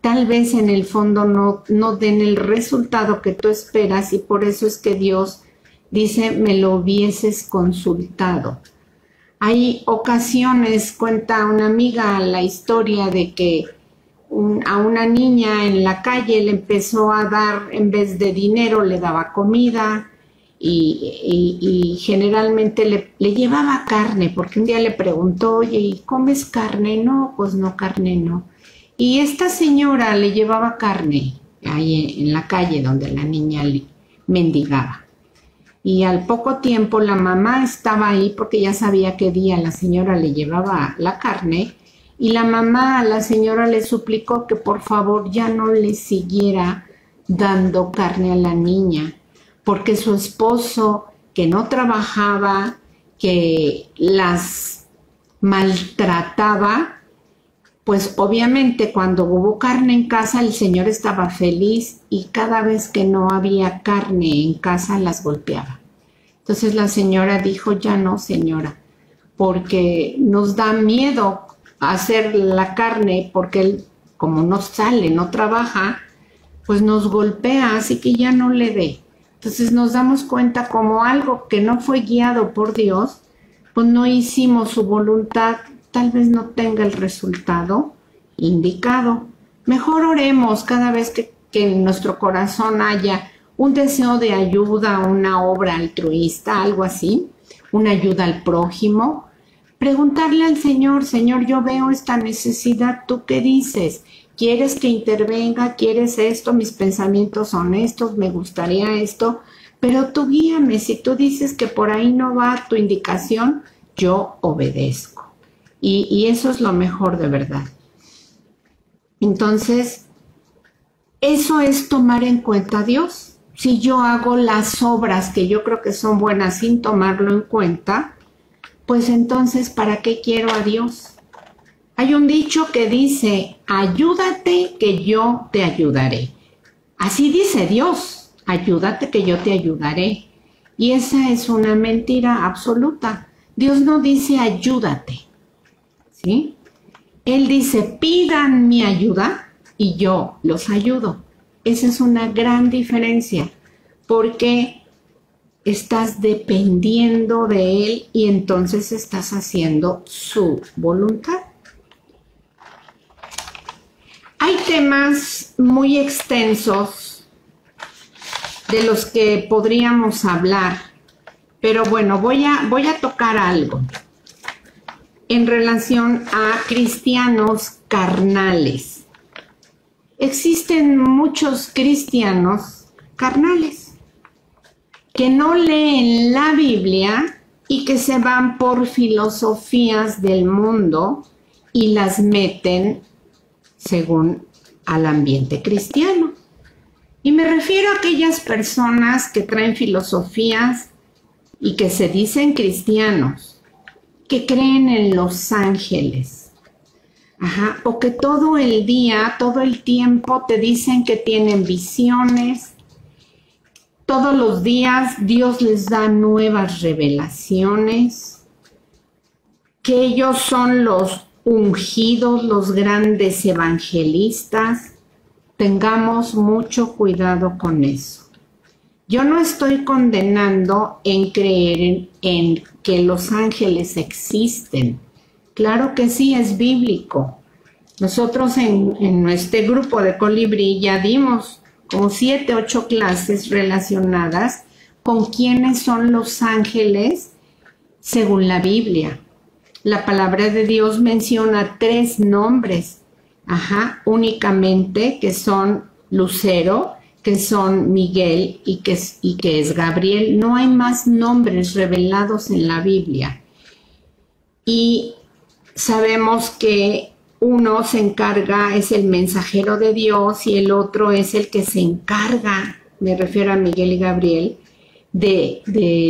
Speaker 1: tal vez en el fondo no den el resultado que tú esperas, y por eso es que Dios dice, me lo hubieses consultado. Hay ocasiones, cuenta una amiga la historia de que a una niña en la calle le empezó a dar, en vez de dinero, le daba comida, y generalmente le llevaba carne, porque un día le preguntó, oye, ¿y comes carne? No, pues no, carne no. Y esta señora le llevaba carne ahí en la calle donde la niña mendigaba. Y al poco tiempo la mamá estaba ahí porque ya sabía qué día la señora le llevaba la carne, y la mamá a la señora le suplicó que por favor ya no le siguiera dando carne a la niña, porque su esposo, que no trabajaba, que las maltrataba, pues obviamente cuando hubo carne en casa el señor estaba feliz, y cada vez que no había carne en casa las golpeaba. Entonces la señora dijo, ya no, señora, porque nos da miedo hacer la carne, porque él, como no sale, no trabaja, pues nos golpea, así que ya no le dé. Entonces nos damos cuenta como algo que no fue guiado por Dios, pues no hicimos su voluntad, tal vez no tenga el resultado indicado. Mejor oremos cada vez que en nuestro corazón haya un deseo de ayuda, una obra altruista, algo así, una ayuda al prójimo. Preguntarle al Señor, Señor, yo veo esta necesidad, ¿tú qué dices? ¿Quieres que intervenga? ¿Quieres esto? Mis pensamientos son estos, me gustaría esto, pero tú guíame. Si tú dices que por ahí no va tu indicación, yo obedezco. Y eso es lo mejor de verdad. Entonces, eso es tomar en cuenta a Dios. Si yo hago las obras que yo creo que son buenas sin tomarlo en cuenta, pues entonces, ¿para qué quiero a Dios? Hay un dicho que dice, ayúdate que yo te ayudaré. Así dice Dios, ayúdate que yo te ayudaré. Y esa es una mentira absoluta. Dios no dice ayúdate, ¿sí? Él dice, pidan mi ayuda y yo los ayudo. Esa es una gran diferencia, porque estás dependiendo de Él y entonces estás haciendo su voluntad. Hay temas muy extensos de los que podríamos hablar, pero bueno, voy a tocar algo en relación a cristianos carnales. Existen muchos cristianos carnales que no leen la Biblia y que se van por filosofías del mundo y las meten según al ambiente cristiano. Y me refiero a aquellas personas que traen filosofías y que se dicen cristianos, que creen en los ángeles, o que todo el día, todo el tiempo te dicen que tienen visiones. Todos los días Dios les da nuevas revelaciones, que ellos son los ungidos, los grandes evangelistas. Tengamos mucho cuidado con eso. Yo no estoy condenando en creer en que los ángeles existen. Claro que sí, es bíblico. Nosotros en este grupo de Colibrí ya dimos como 7, 8 clases relacionadas con quiénes son los ángeles según la Biblia. La palabra de Dios menciona 3 nombres, únicamente, que son Lucero, que son Miguel y que es Gabriel. No hay más nombres revelados en la Biblia. Y sabemos que uno se encarga, es el mensajero de Dios, y el otro es el que se encarga, me refiero a Miguel y Gabriel, de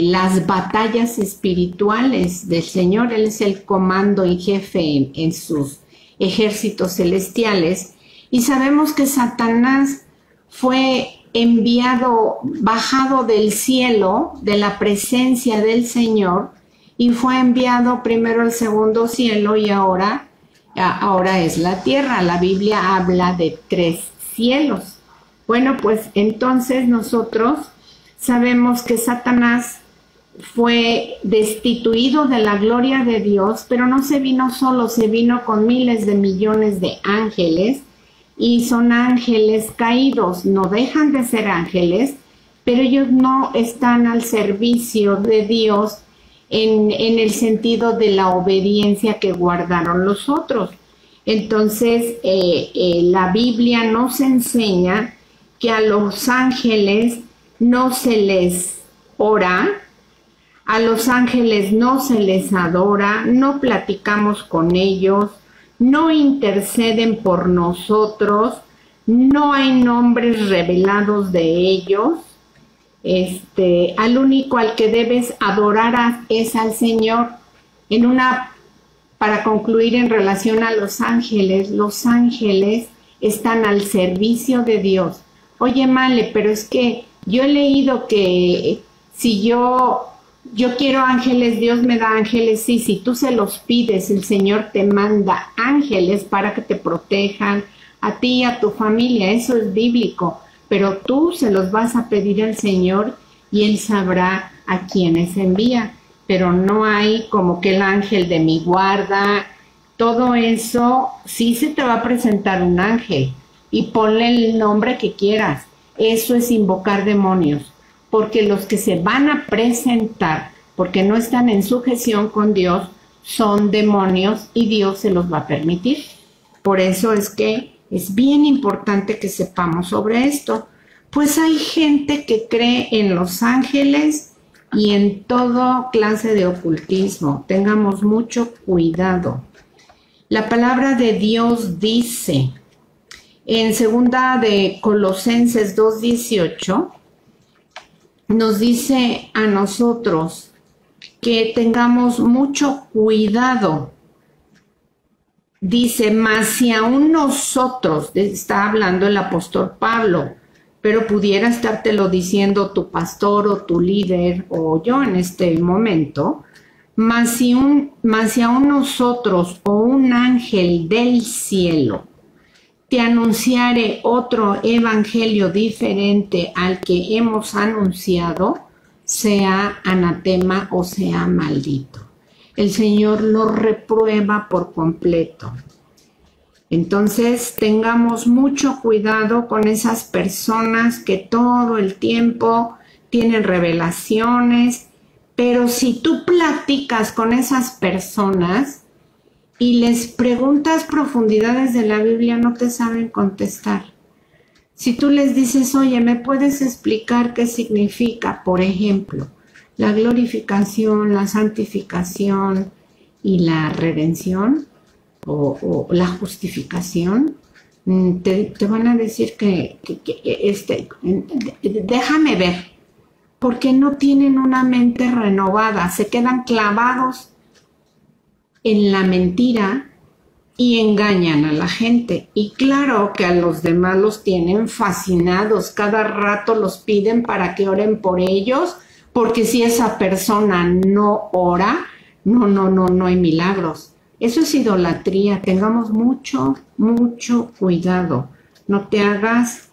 Speaker 1: las batallas espirituales del Señor. Él es el comando y jefe en sus ejércitos celestiales. Y sabemos que Satanás fue enviado, bajado del cielo, de la presencia del Señor, y fue enviado primero al segundo cielo y ahora es la tierra. La Biblia habla de 3 cielos. Bueno, pues entonces nosotros sabemos que Satanás fue destituido de la gloria de Dios, pero no se vino solo, se vino con miles de millones de ángeles, y son ángeles caídos. No dejan de ser ángeles, pero ellos no están al servicio de Dios en el sentido de la obediencia que guardaron los otros. Entonces, la Biblia nos enseña que a los ángeles no se les ora, a los ángeles no se les adora, no platicamos con ellos, no interceden por nosotros, no hay nombres revelados de ellos. Al único al que debes adorar es al Señor. Para concluir en relación a los ángeles están al servicio de Dios. Oye, Male, pero es que yo he leído que si yo quiero ángeles, Dios me da ángeles. Sí, si tú se los pides, el Señor te manda ángeles para que te protejan a ti y a tu familia. Eso es bíblico. Pero tú se los vas a pedir al Señor y Él sabrá a quienes envía. Pero no hay como que el ángel de mi guarda. Todo eso, sí se te va a presentar un ángel y ponle el nombre que quieras. Eso es invocar demonios, porque los que se van a presentar, porque no están en sujeción con Dios, son demonios y Dios se los va a permitir. Por eso es que es bien importante que sepamos sobre esto. Pues hay gente que cree en los ángeles y en toda clase de ocultismo. Tengamos mucho cuidado. La palabra de Dios dice en 2 de Colosenses 2:18, nos dice a nosotros que tengamos mucho cuidado. Dice, mas si aún nosotros, está hablando el apóstol Pablo, pero pudiera estártelo diciendo tu pastor o tu líder o yo en este momento, mas si aún nosotros o un ángel del cielo te anunciare otro evangelio diferente al que hemos anunciado, sea anatema o sea maldito. El Señor lo reprueba por completo. Entonces, tengamos mucho cuidado con esas personas que todo el tiempo tienen revelaciones, pero si tú platicas con esas personas y les preguntas profundidades de la Biblia, no te saben contestar. Si tú les dices, oye, ¿me puedes explicar qué significa, por ejemplo, la glorificación, la santificación y la redención o la justificación? Te van a decir que déjame ver, porque no tienen una mente renovada, se quedan clavados en la mentira y engañan a la gente. Y claro que a los demás los tienen fascinados, cada rato los piden para que oren por ellos, porque si esa persona no ora, no hay milagros. Eso es idolatría. Tengamos mucho cuidado. No te hagas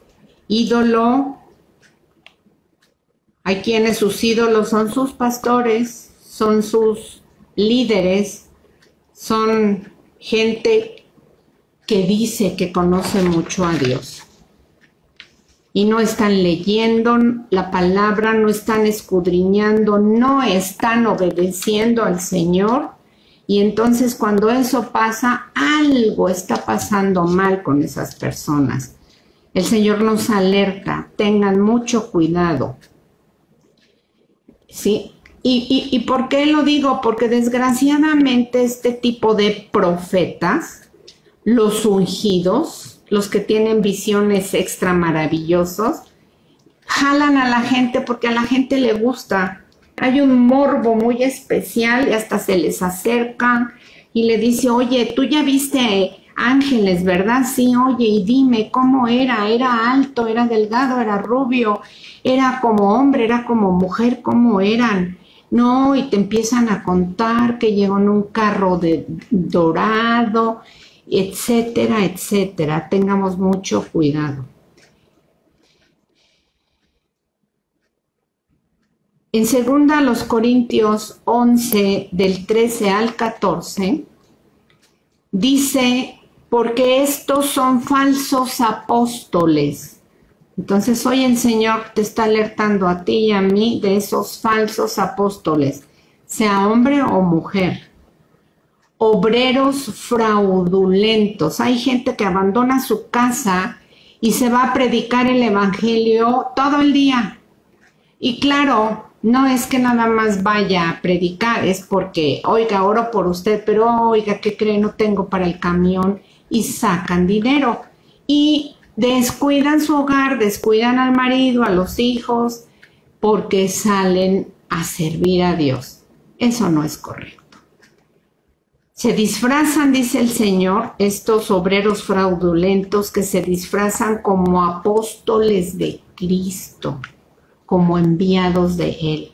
Speaker 1: ídolo. Hay quienes sus ídolos son sus pastores, son sus líderes, son gente que dice que conoce mucho a Dios. Y no están leyendo la palabra, no están escudriñando, no están obedeciendo al Señor. Y entonces cuando eso pasa, algo está pasando mal con esas personas. El Señor nos alerta, tengan mucho cuidado. ¿Sí? ¿Y por qué lo digo? Porque desgraciadamente este tipo de profetas, los ungidos, los que tienen visiones extra maravillosos, jalan a la gente porque a la gente le gusta. Hay un morbo muy especial y hasta se les acercan y le dice, oye, tú ya viste ángeles, ¿verdad? Sí, oye, y dime cómo era alto, era delgado, era rubio, era como hombre, era como mujer, ¿cómo eran? No, y te empiezan a contar que llegó en un carro dorado, etcétera, etcétera. Tengamos mucho cuidado. En 2 Corintios 11, del 13 al 14, dice, porque estos son falsos apóstoles, Entonces hoy el Señor te está alertando a ti y a mí de esos falsos apóstoles, sea hombre o mujer. Obreros fraudulentos. Hay gente que abandona su casa y se va a predicar el evangelio todo el día. Y claro, no es que nada más vaya a predicar, es porque, oiga, oro por usted, pero oiga, ¿qué cree? No tengo para el camión, y sacan dinero. Y descuidan su hogar, descuidan al marido, a los hijos, porque salen a servir a Dios. Eso no es correcto. Se disfrazan, dice el Señor, estos obreros fraudulentos que se disfrazan como apóstoles de Cristo, como enviados de Él.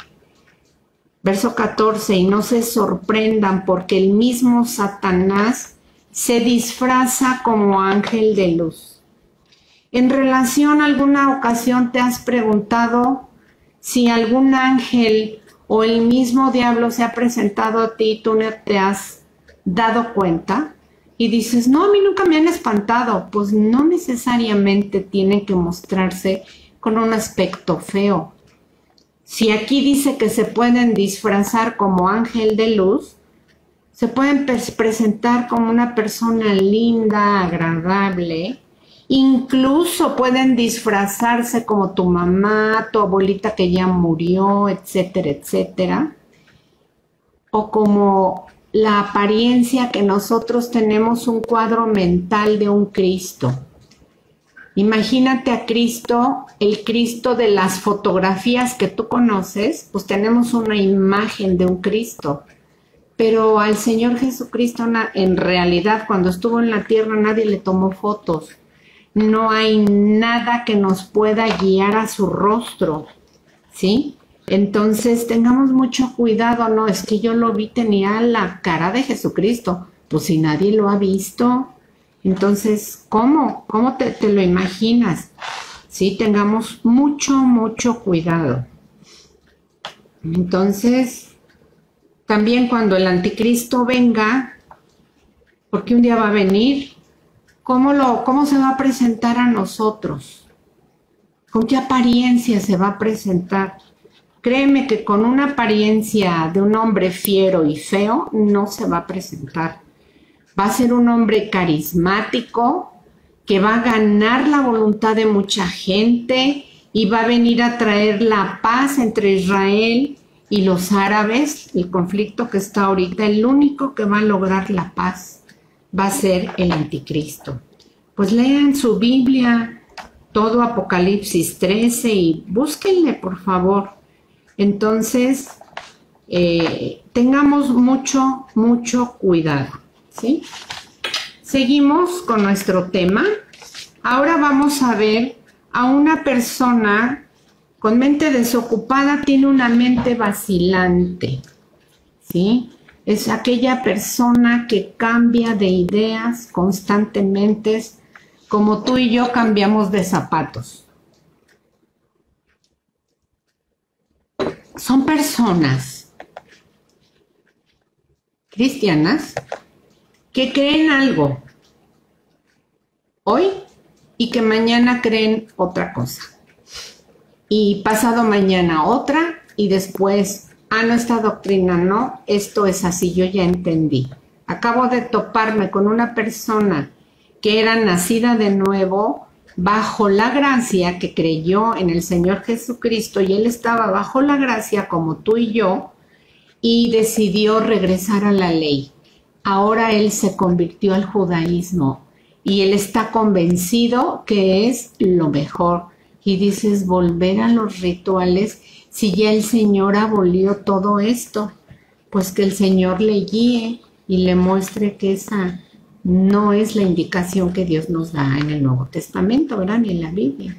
Speaker 1: Verso 14, y no se sorprendan porque el mismo Satanás se disfraza como ángel de luz. En relación a alguna ocasión te has preguntado si algún ángel o el mismo diablo se ha presentado a ti y tú no te has dado cuenta y dices, no, a mí nunca me han espantado. Pues no necesariamente tienen que mostrarse con un aspecto feo. Si aquí dice que se pueden disfrazar como ángel de luz, se pueden presentar como una persona linda, agradable, incluso pueden disfrazarse como tu mamá, tu abuelita que ya murió, etcétera, etcétera, o como la apariencia que nosotros tenemos un cuadro mental de un Cristo. Imagínate a Cristo, el Cristo de las fotografías que tú conoces, pues tenemos una imagen de un Cristo. Pero al Señor Jesucristo, en realidad, cuando estuvo en la tierra, nadie le tomó fotos. No hay nada que nos pueda guiar a su rostro, ¿sí? Entonces, tengamos mucho cuidado, no, es que yo lo vi, tenía la cara de Jesucristo. Pues si nadie lo ha visto, entonces, ¿cómo te lo imaginas? Sí, tengamos mucho cuidado. Entonces, también cuando el anticristo venga, porque un día va a venir, ¿cómo se va a presentar a nosotros? ¿Con qué apariencia se va a presentar? Créeme que con una apariencia de un hombre fiero y feo no se va a presentar. Va a ser un hombre carismático que va a ganar la voluntad de mucha gente y va a venir a traer la paz entre Israel y los árabes, el conflicto que está ahorita. El único que va a lograr la paz va a ser el anticristo. Pues lean su Biblia, todo Apocalipsis 13 y búsquenle, por favor. Entonces, tengamos mucho cuidado, ¿sí? Seguimos con nuestro tema. Ahora vamos a ver a una persona con mente desocupada, tiene una mente vacilante, ¿sí? Es aquella persona que cambia de ideas constantemente, como tú y yo cambiamos de zapatos. Son personas cristianas que creen algo hoy y que mañana creen otra cosa. Y pasado mañana otra y después, no, esta doctrina no, esto es así, yo ya entendí. Acabo de toparme con una persona que era nacida de nuevo, bajo la gracia, que creyó en el Señor Jesucristo y él estaba bajo la gracia como tú y yo y decidió regresar a la ley. Ahora él se convirtió al judaísmo y él está convencido que es lo mejor. Y dices, volver a los rituales si ya el Señor abolió todo esto. Pues que el Señor le guíe y le muestre que esa no es la indicación que Dios nos da en el Nuevo Testamento, ¿verdad? Ni en la Biblia.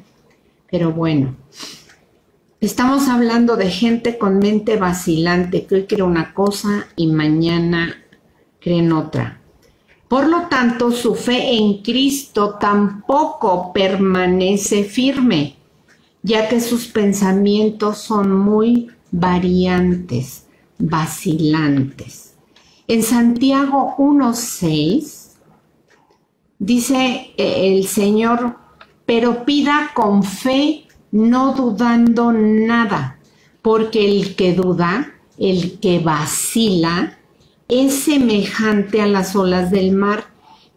Speaker 1: Pero bueno, estamos hablando de gente con mente vacilante, que hoy cree una cosa y mañana creen otra. Por lo tanto, su fe en Cristo tampoco permanece firme, ya que sus pensamientos son muy variantes, vacilantes. En Santiago 1:6 dice el Señor pero pida con fe, no dudando nada, porque el que duda, el que vacila, es semejante a las olas del mar,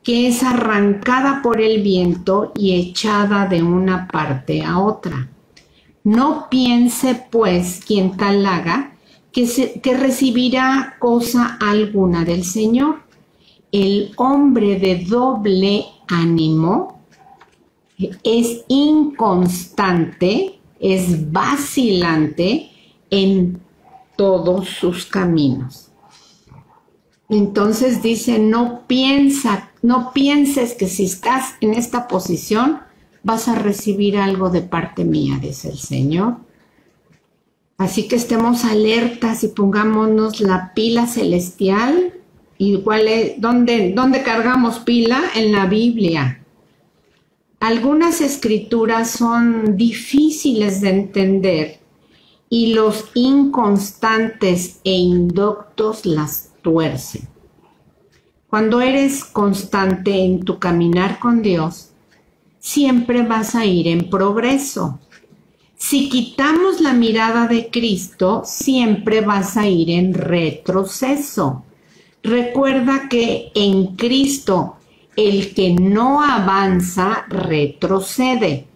Speaker 1: que es arrancada por el viento y echada de una parte a otra. No piense, pues, quien tal haga, que recibirá cosa alguna del Señor. El hombre de doble ánimo es inconstante, es vacilante en todos sus caminos. Entonces dice, no pienses que si estás en esta posición vas a recibir algo de parte mía, dice el Señor. Así que estemos alertas y pongámonos la pila celestial. ¿Y dónde cargamos pila? En la Biblia. Algunas escrituras son difíciles de entender y los inconstantes e indoctos las tuercen. Cuando eres constante en tu caminar con Dios, siempre vas a ir en progreso. Si quitamos la mirada de Cristo, siempre vas a ir en retroceso. Recuerda que en Cristo el que no avanza retrocede.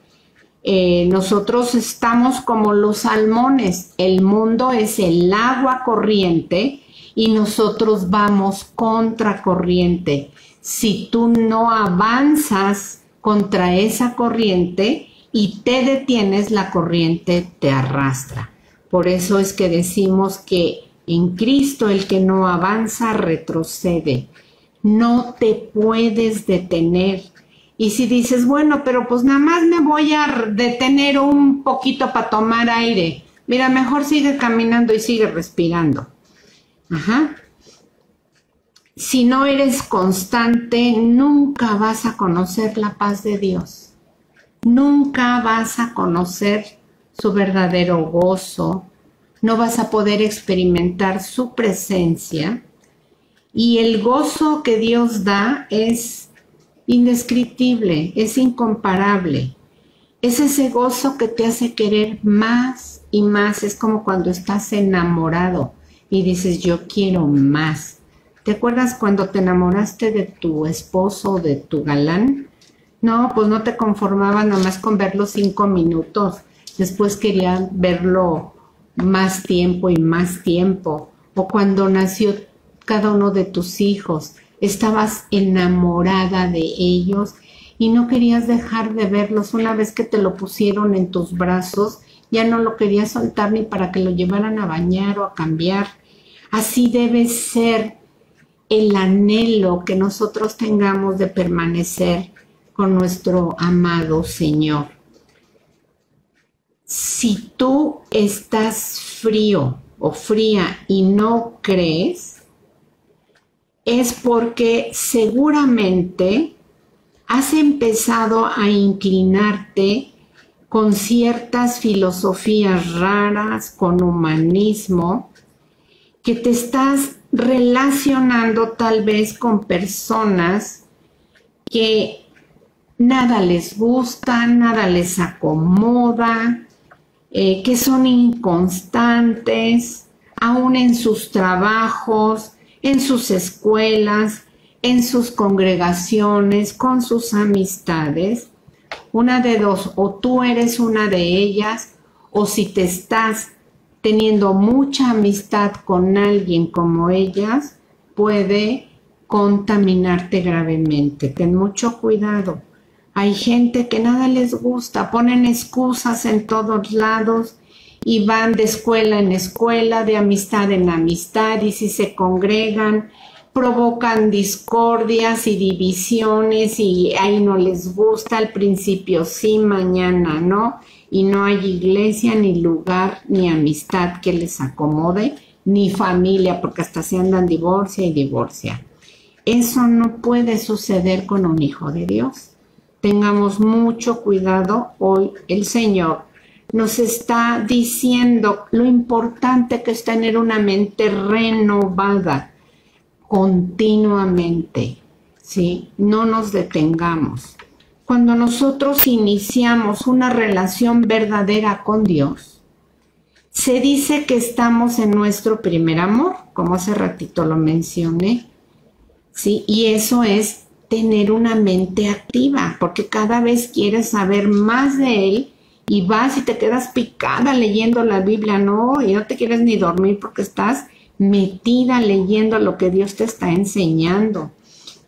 Speaker 1: Nosotros estamos como los salmones. El mundo es el agua corriente y nosotros vamos contra corriente. Si tú no avanzas contra esa corriente y te detienes, la corriente te arrastra. Por eso es que decimos que en Cristo el que no avanza retrocede. No te puedes detener. Y si dices, bueno, pero pues nada más me voy a detener un poquito para tomar aire. Mira, mejor sigue caminando y sigue respirando. Ajá. Si no eres constante, nunca vas a conocer la paz de Dios. Nunca vas a conocer su verdadero gozo. No vas a poder experimentar su presencia. Y el gozo que Dios da es indescriptible, es incomparable. Es ese gozo que te hace querer más y más. Es como cuando estás enamorado y dices, yo quiero más. ¿Te acuerdas cuando te enamoraste de tu esposo o de tu galán? No, pues no te conformabas nomás con verlo 5 minutos. Después querías verlo más tiempo y más tiempo. O cuando nació cada uno de tus hijos, estabas enamorada de ellos y no querías dejar de verlos. Una vez que te lo pusieron en tus brazos, ya no lo querías soltar ni para que lo llevaran a bañar o a cambiar. Así debe ser el anhelo que nosotros tengamos de permanecer con nuestro amado Señor. Si tú estás frío o fría y no crees, es porque seguramente has empezado a inclinarte con ciertas filosofías raras, con humanismo, que te estás relacionando tal vez con personas que nada les gusta, nada les acomoda, que son inconstantes, aún en sus trabajos, en sus escuelas, en sus congregaciones, con sus amistades. Una de dos, o tú eres una de ellas, o si te estás teniendo mucha amistad con alguien como ellas, puede contaminarte gravemente. Ten mucho cuidado. Hay gente que nada les gusta, ponen excusas en todos lados y van de escuela en escuela, de amistad en amistad, y si se congregan, provocan discordias y divisiones y ahí no les gusta, al principio sí, mañana no, y no hay iglesia, ni lugar, ni amistad que les acomode, ni familia, porque hasta se andan divorcia y divorcia. Eso no puede suceder con un hijo de Dios. Tengamos mucho cuidado. Hoy el Señor nos está diciendo lo importante que es tener una mente renovada continuamente, ¿sí? No nos detengamos. cuando nosotros iniciamos una relación verdadera con Dios, se dice que estamos en nuestro primer amor, como hace ratito lo mencioné, ¿sí? Y eso es tener una mente activa, porque cada vez quieres saber más de Él y vas y te quedas picada leyendo la Biblia, ¿no? Y no te quieres ni dormir porque estás metida leyendo lo que Dios te está enseñando.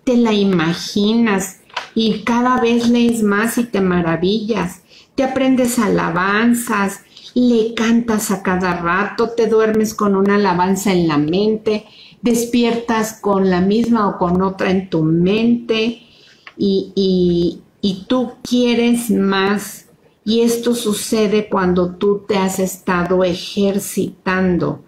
Speaker 1: Te la imaginas y cada vez lees más y te maravillas. Te aprendes alabanzas, le cantas a cada rato, te duermes con una alabanza en la mente, despiertas con la misma o con otra en tu mente y tú quieres más. Y esto sucede cuando tú te has estado ejercitando.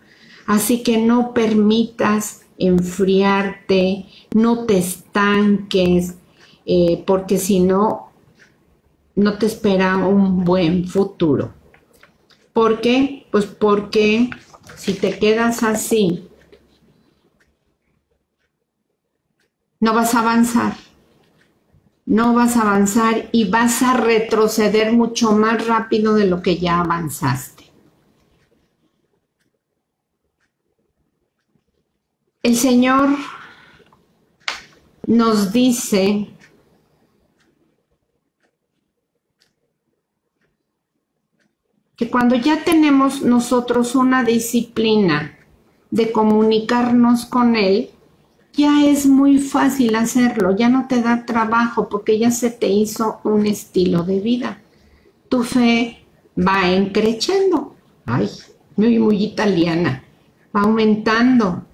Speaker 1: Así que no permitas enfriarte, no te estanques, porque si no, no te espera un buen futuro. ¿Por qué? Pues porque si te quedas así, no vas a avanzar. No vas a avanzar y vas a retroceder mucho más rápido de lo que ya avanzaste. El Señor nos dice que cuando ya tenemos nosotros una disciplina de comunicarnos con Él, ya es muy fácil hacerlo, ya no te da trabajo porque ya se te hizo un estilo de vida. Tu fe va creciendo. Ay, muy italiana. Va aumentando.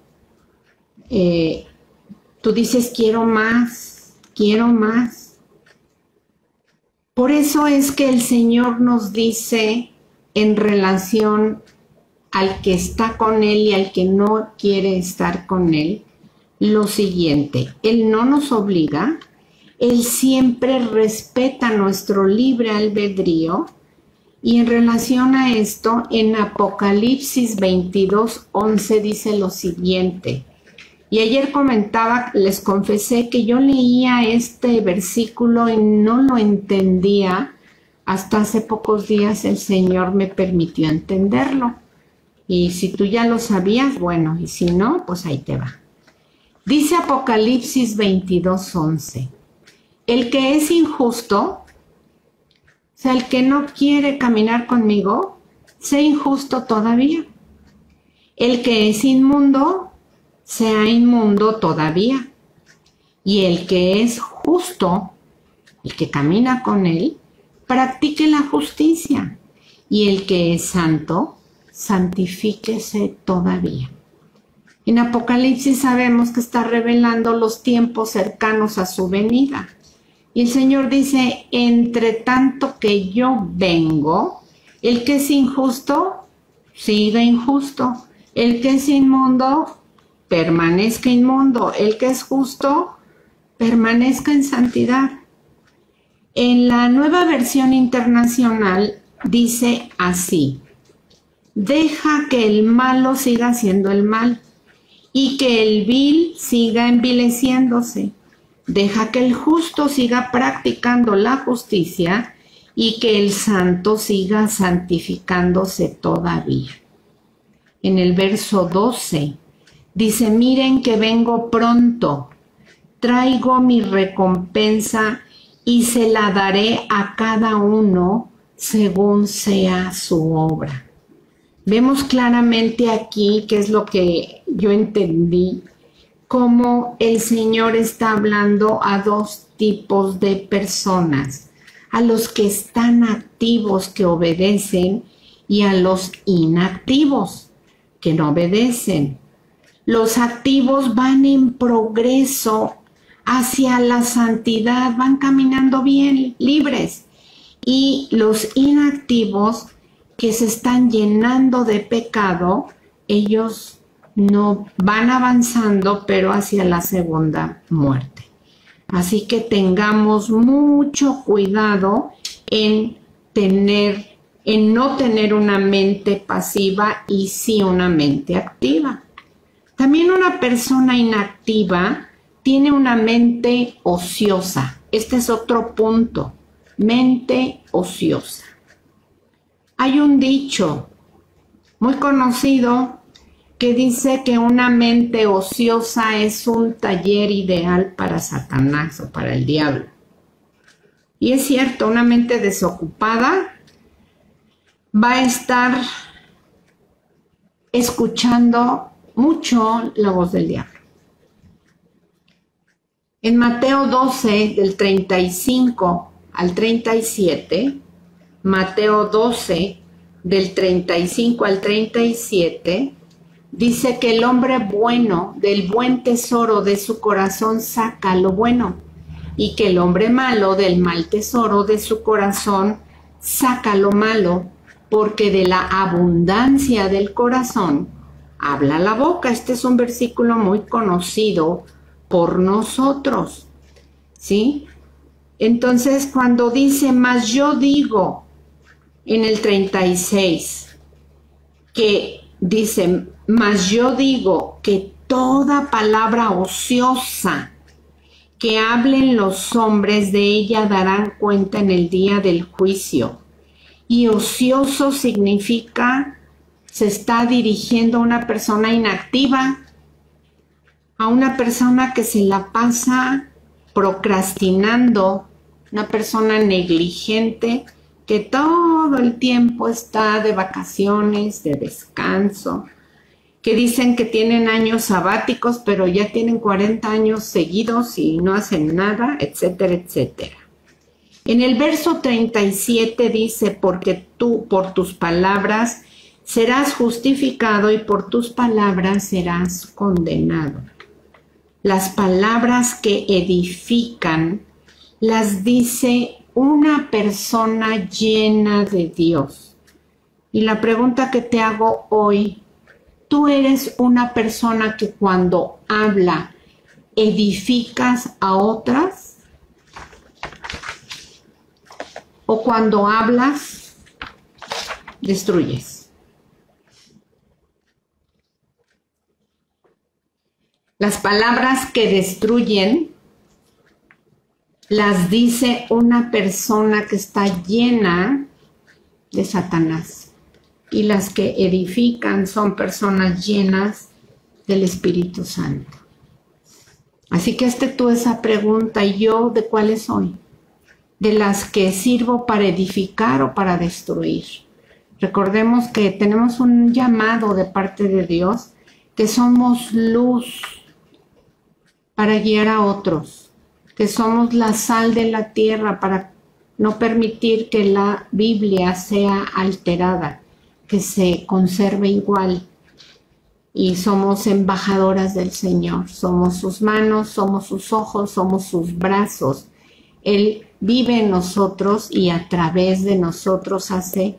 Speaker 1: Tú dices, quiero más, quiero más. Por eso es que el Señor nos dice en relación al que está con Él y al que no quiere estar con Él, lo siguiente: Él no nos obliga, Él siempre respeta nuestro libre albedrío, y en relación a esto, en Apocalipsis 22:11 dice lo siguiente. Y ayer comentaba, les confesé que yo leía este versículo y no lo entendía. Hasta hace pocos días el Señor me permitió entenderlo. Y si tú ya lo sabías, bueno, y si no, pues ahí te va. Dice Apocalipsis 22:11, el que es injusto, o sea, el que no quiere caminar conmigo, sea injusto todavía. El que es inmundo, sea inmundo todavía. Y el que es justo, el que camina con Él, practique la justicia. Y el que es santo, santifíquese todavía. En Apocalipsis sabemos que está revelando los tiempos cercanos a su venida. Y el Señor dice, entre tanto que yo vengo, el que es injusto, siga injusto. El que es inmundo, permanezca inmundo. El que es justo, permanezca en santidad. En la Nueva Versión Internacional dice así: deja que el malo siga haciendo el mal y que el vil siga envileciéndose. Deja que el justo siga practicando la justicia y que el santo siga santificándose todavía. En el verso 12 dice, miren que vengo pronto, traigo mi recompensa y se la daré a cada uno según sea su obra. Vemos claramente aquí, que es lo que yo entendí, cómo el Señor está hablando a dos tipos de personas: a los que están activos, que obedecen, y a los inactivos, que no obedecen. Los activos van en progreso hacia la santidad, van caminando bien, libres, y los inactivos, que se están llenando de pecado, ellos no van avanzando, pero hacia la segunda muerte. Así que tengamos mucho cuidado en no tener una mente pasiva y sí una mente activa. También una persona inactiva tiene una mente ociosa. Este es otro punto, mente ociosa. Hay un dicho muy conocido que dice que una mente ociosa es un taller ideal para Satanás o para el diablo. Y es cierto, una mente desocupada va a estar escuchando mucho la voz del diablo. En Mateo 12, del 35 al 37, Mateo 12, del 35 al 37, dice que el hombre bueno del buen tesoro de su corazón saca lo bueno, y que el hombre malo del mal tesoro de su corazón saca lo malo, porque de la abundancia del corazón habla la boca. Este es un versículo muy conocido por nosotros, ¿sí? Entonces, cuando dice, mas yo digo, en el 36, que dice, mas yo digo que toda palabra ociosa que hablen los hombres, de ella darán cuenta en el día del juicio. Y ocioso significa, se está dirigiendo a una persona inactiva, a una persona que se la pasa procrastinando, una persona negligente que todo el tiempo está de vacaciones, de descanso, que dicen que tienen años sabáticos, pero ya tienen 40 años seguidos y no hacen nada, etcétera, etcétera. En el verso 37 dice, porque tú por tus palabras serás justificado y por tus palabras serás condenado. Las palabras que edifican las dice una persona llena de Dios. Y la pregunta que te hago hoy, ¿tú eres una persona que cuando habla edificas a otras? ¿O cuando hablas destruyes? Las palabras que destruyen las dice una persona que está llena de Satanás. Y las que edifican son personas llenas del Espíritu Santo. Así que hazte tú esa pregunta, ¿y yo de cuáles soy? ¿De las que sirvo para edificar o para destruir? Recordemos que tenemos un llamado de parte de Dios, que somos luz para guiar a otros, que somos la sal de la tierra para no permitir que la Biblia sea alterada, que se conserve igual. Y somos embajadoras del Señor, somos sus manos, somos sus ojos, somos sus brazos. Él vive en nosotros y a través de nosotros hace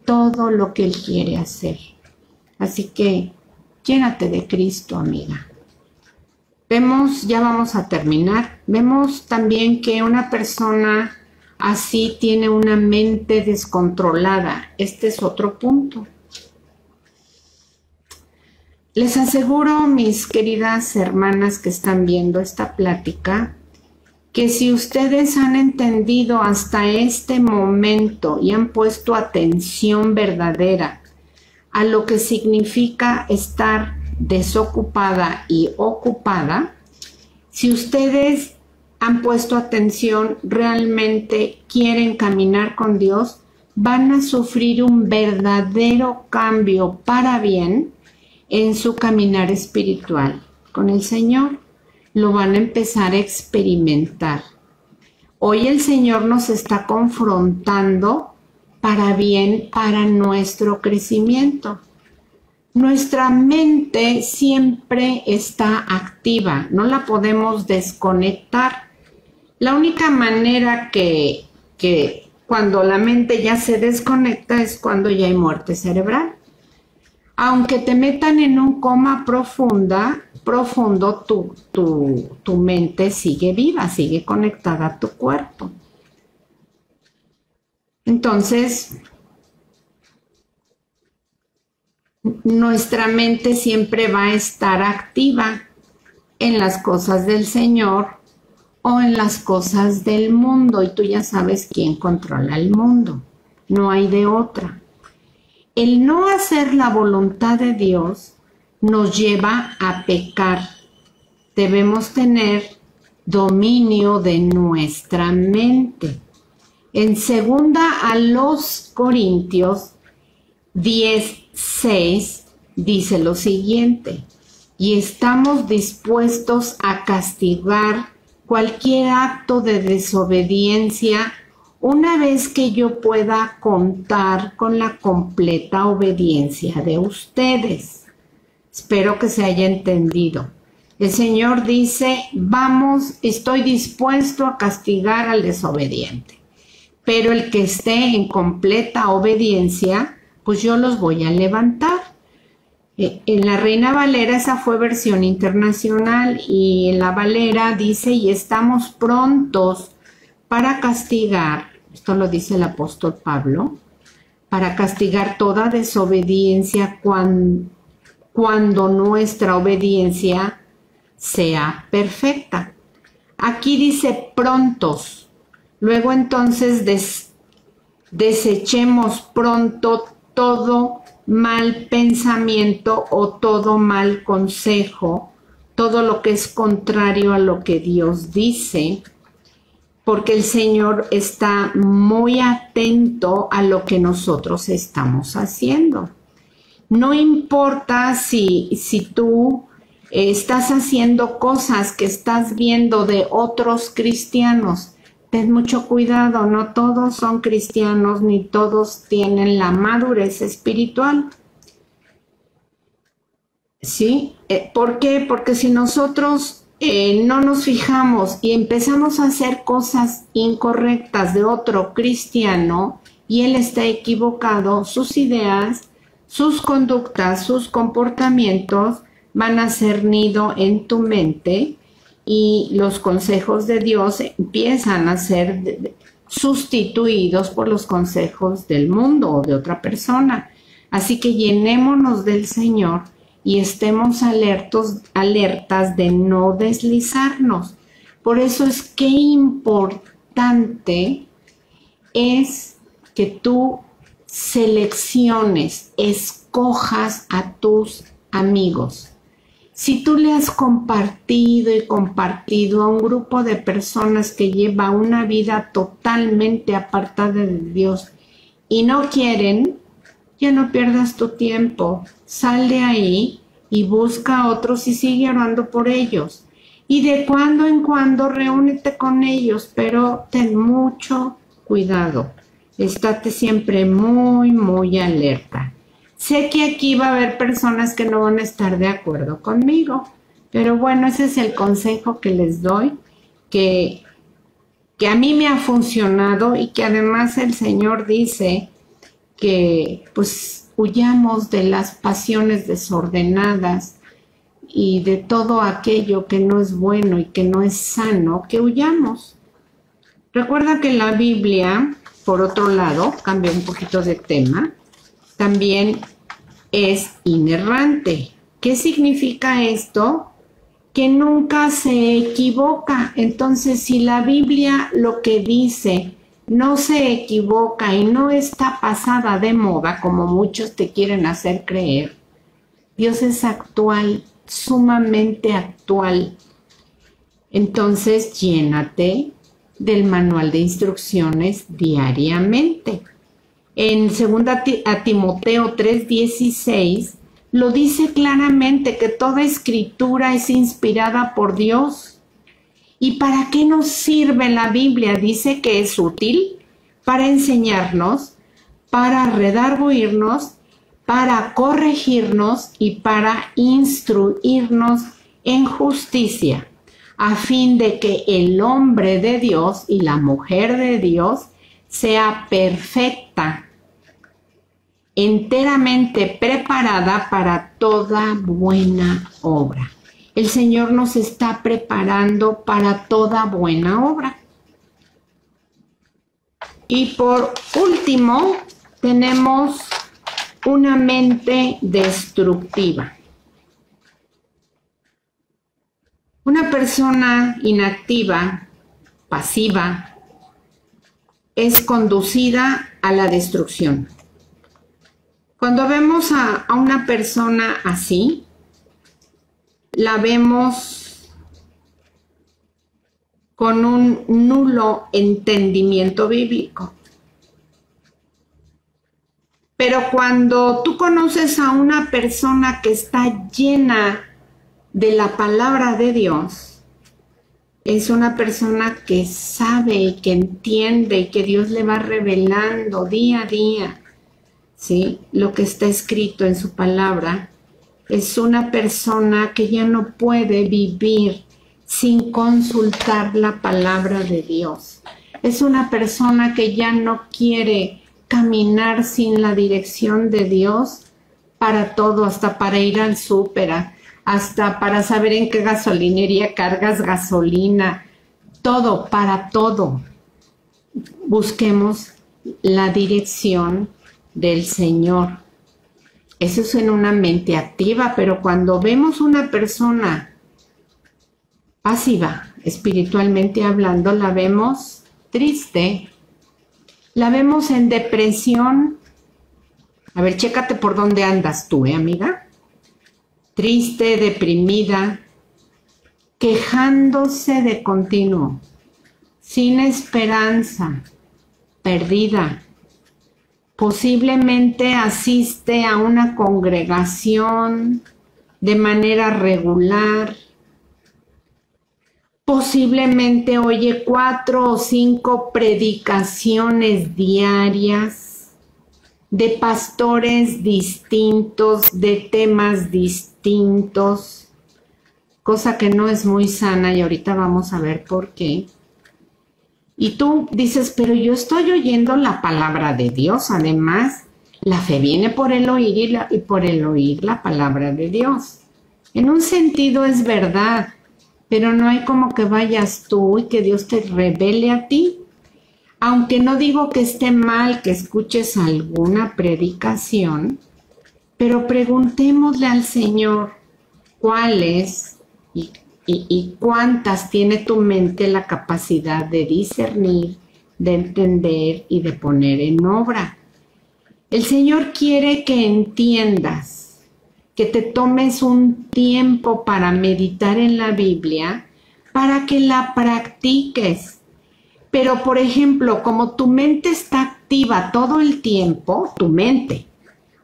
Speaker 1: todo lo que Él quiere hacer. Así que llénate de Cristo, amiga. Vemos, ya vamos a terminar, vemos también que una persona así tiene una mente descontrolada. Este es otro punto. Les aseguro, mis queridas hermanas que están viendo esta plática, que si ustedes han entendido hasta este momento y han puesto atención verdadera a lo que significa estar desocupada y ocupada, si ustedes han puesto atención, realmente quieren caminar con Dios, van a sufrir un verdadero cambio para bien en su caminar espiritual con el Señor. Lo van a empezar a experimentar. Hoy el Señor nos está confrontando para bien, para nuestro crecimiento. Nuestra mente siempre está activa, no la podemos desconectar. La única manera que cuando la mente ya se desconecta es cuando ya hay muerte cerebral. Aunque te metan en un coma profundo, tu mente sigue viva, sigue conectada a tu cuerpo. Entonces, nuestra mente siempre va a estar activa en las cosas del Señor o en las cosas del mundo. Y tú ya sabes quién controla el mundo. No hay de otra. El no hacer la voluntad de Dios nos lleva a pecar. Debemos tener dominio de nuestra mente. En 2 Corintios 10:6 dice lo siguiente: y estamos dispuestos a castigar cualquier acto de desobediencia una vez que yo pueda contar con la completa obediencia de ustedes. Espero que se haya entendido. El Señor dice, vamos, estoy dispuesto a castigar al desobediente, pero el que esté en completa obediencia, pues yo los voy a levantar. En la Reina Valera esa fue versión internacional, y en la Valera dice, y estamos prontos para castigar, esto lo dice el apóstol Pablo, para castigar toda desobediencia cuando nuestra obediencia sea perfecta. Aquí dice prontos. Luego entonces desechemos pronto todo mal pensamiento o todo mal consejo, todo lo que es contrario a lo que Dios dice, porque el Señor está muy atento a lo que nosotros estamos haciendo. No importa si tú estás haciendo cosas que estás viendo de otros cristianos. Ten mucho cuidado, no todos son cristianos ni todos tienen la madurez espiritual. ¿Sí? ¿Por qué? Porque si nosotros no nos fijamos y empezamos a hacer cosas incorrectas de otro cristiano y él está equivocado, sus ideas, sus conductas, sus comportamientos van a ser nido en tu mente, y los consejos de Dios empiezan a ser sustituidos por los consejos del mundo o de otra persona. Así que llenémonos del Señor y estemos alertas de no deslizarnos. Por eso es que importante es que tú selecciones, escojas a tus amigos. Si tú le has compartido a un grupo de personas que lleva una vida totalmente apartada de Dios y no quieren, ya no pierdas tu tiempo. Sal de ahí y busca a otros y sigue orando por ellos. Y de cuando en cuando reúnete con ellos, pero ten mucho cuidado. Estate siempre muy, muy alerta. Sé que aquí va a haber personas que no van a estar de acuerdo conmigo, pero bueno, ese es el consejo que les doy, que a mí me ha funcionado, y que además el Señor dice que pues huyamos de las pasiones desordenadas y de todo aquello que no es bueno y que no es sano, que huyamos. Recuerda que la Biblia, por otro lado, cambia un poquito de tema, también es inerrante. ¿Qué significa esto? Que nunca se equivoca. Entonces, si la Biblia lo que dice no se equivoca y no está pasada de moda, como muchos te quieren hacer creer, Dios es actual, sumamente actual. Entonces, llénate del manual de instrucciones diariamente. En 2 Timoteo 3:16 lo dice claramente, que toda escritura es inspirada por Dios. ¿Y para qué nos sirve la Biblia? Dice que es útil para enseñarnos, para redarguirnos, para corregirnos y para instruirnos en justicia, a fin de que el hombre de Dios y la mujer de Dios sea perfecta, enteramente preparada para toda buena obra. El Señor nos está preparando para toda buena obra. Y por último, tenemos una mente destructiva. Una persona inactiva, pasiva, es conducida a la destrucción. Cuando vemos a una persona así, la vemos con un nulo entendimiento bíblico. Pero cuando tú conoces a una persona que está llena de la palabra de Dios, es una persona que sabe y que entiende y que Dios le va revelando día a día, ¿sí?, lo que está escrito en su palabra. Es una persona que ya no puede vivir sin consultar la palabra de Dios. Es una persona que ya no quiere caminar sin la dirección de Dios para todo, hasta para ir al súper, hasta para saber en qué gasolinería cargas gasolina, todo, para todo. Busquemos la dirección del Señor. Eso es en una mente activa, pero cuando vemos una persona pasiva, espiritualmente hablando, la vemos triste, la vemos en depresión. A ver, chécate por dónde andas tú, amiga. Triste, deprimida, quejándose de continuo, sin esperanza, perdida. Posiblemente asiste a una congregación de manera regular. Posiblemente oye 4 o 5 predicaciones diarias de pastores distintos, de temas distintos, cosa que no es muy sana y ahorita vamos a ver por qué. Y tú dices, pero yo estoy oyendo la palabra de Dios. Además, la fe viene por el oír y por el oír la palabra de Dios. En un sentido es verdad, pero no hay como que vayas tú y que Dios te revele a ti. Aunque no digo que esté mal que escuches alguna predicación, pero preguntémosle al Señor cuáles y cuántas tiene tu mente la capacidad de discernir, de entender y de poner en obra. El Señor quiere que entiendas, que te tomes un tiempo para meditar en la Biblia, para que la practiques. Pero, por ejemplo, como tu mente está activa todo el tiempo, tu mente,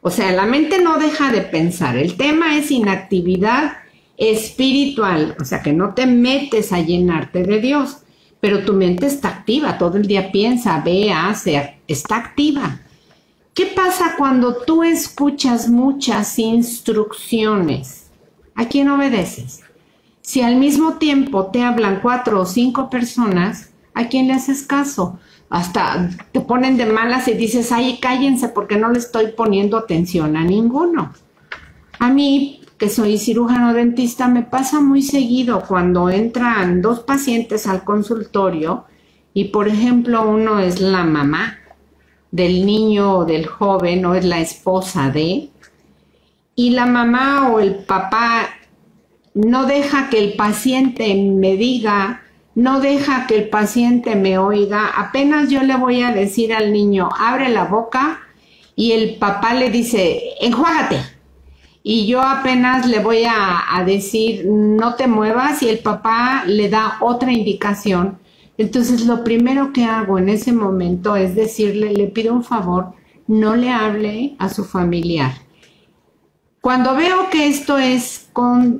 Speaker 1: o sea, la mente no deja de pensar. El tema es inactividad espiritual, o sea, que no te metes a llenarte de Dios, pero tu mente está activa, todo el día piensa, ve, hace, está activa. ¿Qué pasa cuando tú escuchas muchas instrucciones? ¿A quién obedeces? Si al mismo tiempo te hablan 4 o 5 personas, ¿a quién le haces caso? Hasta te ponen de malas y dices, ay, cállense porque no le estoy poniendo atención a ninguno. A mí, que soy cirujano dentista, me pasa muy seguido cuando entran 2 pacientes al consultorio y, por ejemplo, uno es la mamá del niño o del joven o es la esposa de, y la mamá o el papá no deja que el paciente me diga, no deja que el paciente me oiga. Apenas yo le voy a decir al niño, abre la boca, y el papá le dice, enjuágate. Y yo apenas le voy a decir, no te muevas, y el papá le da otra indicación. Entonces, lo primero que hago en ese momento es decirle, le pido un favor, no le hable a su familiar. Cuando veo que esto es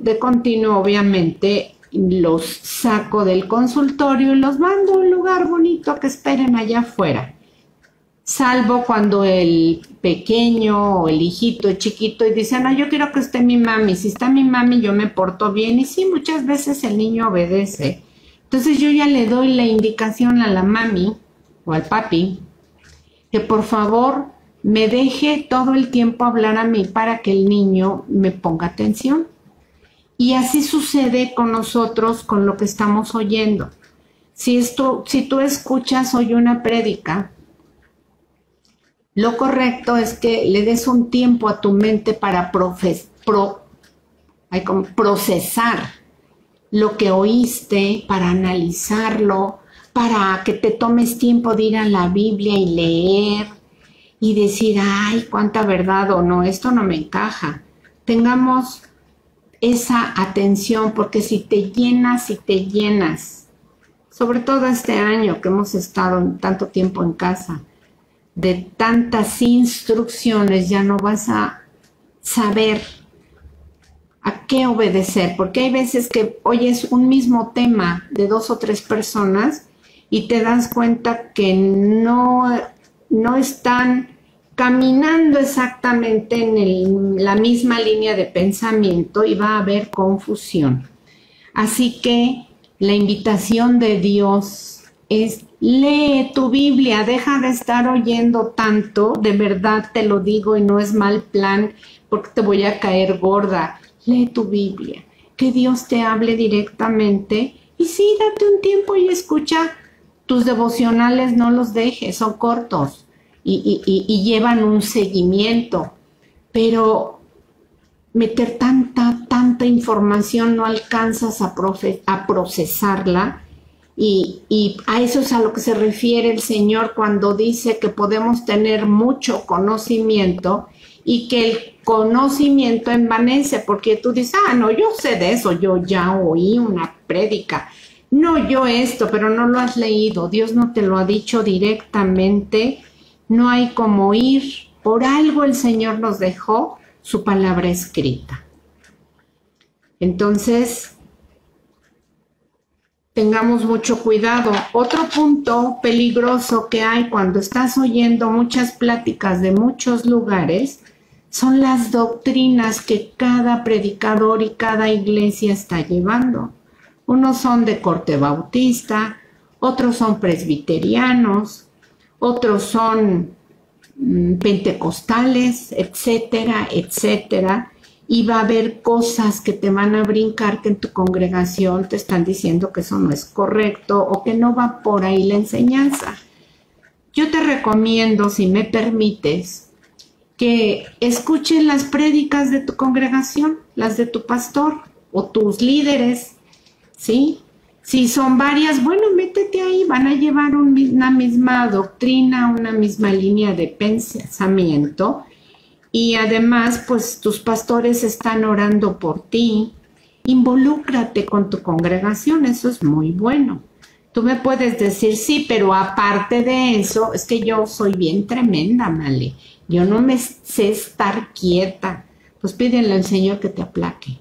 Speaker 1: de continuo, obviamente, los saco del consultorio y los mando a un lugar bonito que esperen allá afuera. Salvo cuando el pequeño o el hijito es chiquito y dice, no, yo quiero que esté mi mami. Si está mi mami, yo me porto bien. Y sí, muchas veces el niño obedece. Entonces yo ya le doy la indicación a la mami o al papi que por favor me deje todo el tiempo hablar a mí para que el niño me ponga atención. Y así sucede con nosotros, con lo que estamos oyendo. Si tú escuchas hoy una prédica, lo correcto es que le des un tiempo a tu mente para procesar lo que oíste, para analizarlo, para que te tomes tiempo de ir a la Biblia y leer y decir, ay, cuánta verdad o no, esto no me encaja. Tengamos esa atención, porque si te llenas, sobre todo este año que hemos estado tanto tiempo en casa, de tantas instrucciones, ya no vas a saber a qué obedecer, porque hay veces que oyes un mismo tema de 2 o 3 personas y te das cuenta que no están caminando exactamente en la misma línea de pensamiento y va a haber confusión. Así que la invitación de Dios es: lee tu Biblia, deja de estar oyendo tanto, de verdad te lo digo y no es mal plan porque te voy a caer gorda. Lee tu Biblia, que Dios te hable directamente y sí, date un tiempo y escucha tus devocionales, no los dejes, son cortos y llevan un seguimiento, pero meter tanta información no alcanzas a procesarla. Y a eso es a lo que se refiere el Señor cuando dice que podemos tener mucho conocimiento y que el conocimiento envanece, porque tú dices, no, yo sé de eso, yo ya oí una prédica, no, yo esto, pero no lo has leído, Dios no te lo ha dicho directamente, no hay como ir, por algo el Señor nos dejó su palabra escrita. Entonces, tengamos mucho cuidado. Otro punto peligroso que hay cuando estás oyendo muchas pláticas de muchos lugares son las doctrinas que cada predicador y cada iglesia está llevando. Unos son de corte bautista, otros son presbiterianos, otros son pentecostales, etcétera, etcétera. Y va a haber cosas que te van a brincar que en tu congregación te están diciendo que eso no es correcto o que no va por ahí la enseñanza. Yo te recomiendo, si me permites, que escuches las prédicas de tu congregación, las de tu pastor o tus líderes, ¿sí? Si son varias, bueno, métete ahí, van a llevar una misma doctrina, una misma línea de pensamiento. Y además, pues tus pastores están orando por ti. Involúcrate con tu congregación, eso es muy bueno. Tú me puedes decir, sí, pero aparte de eso, es que yo soy bien tremenda, Male. Yo no me sé estar quieta. Pues pídele al Señor que te aplaque.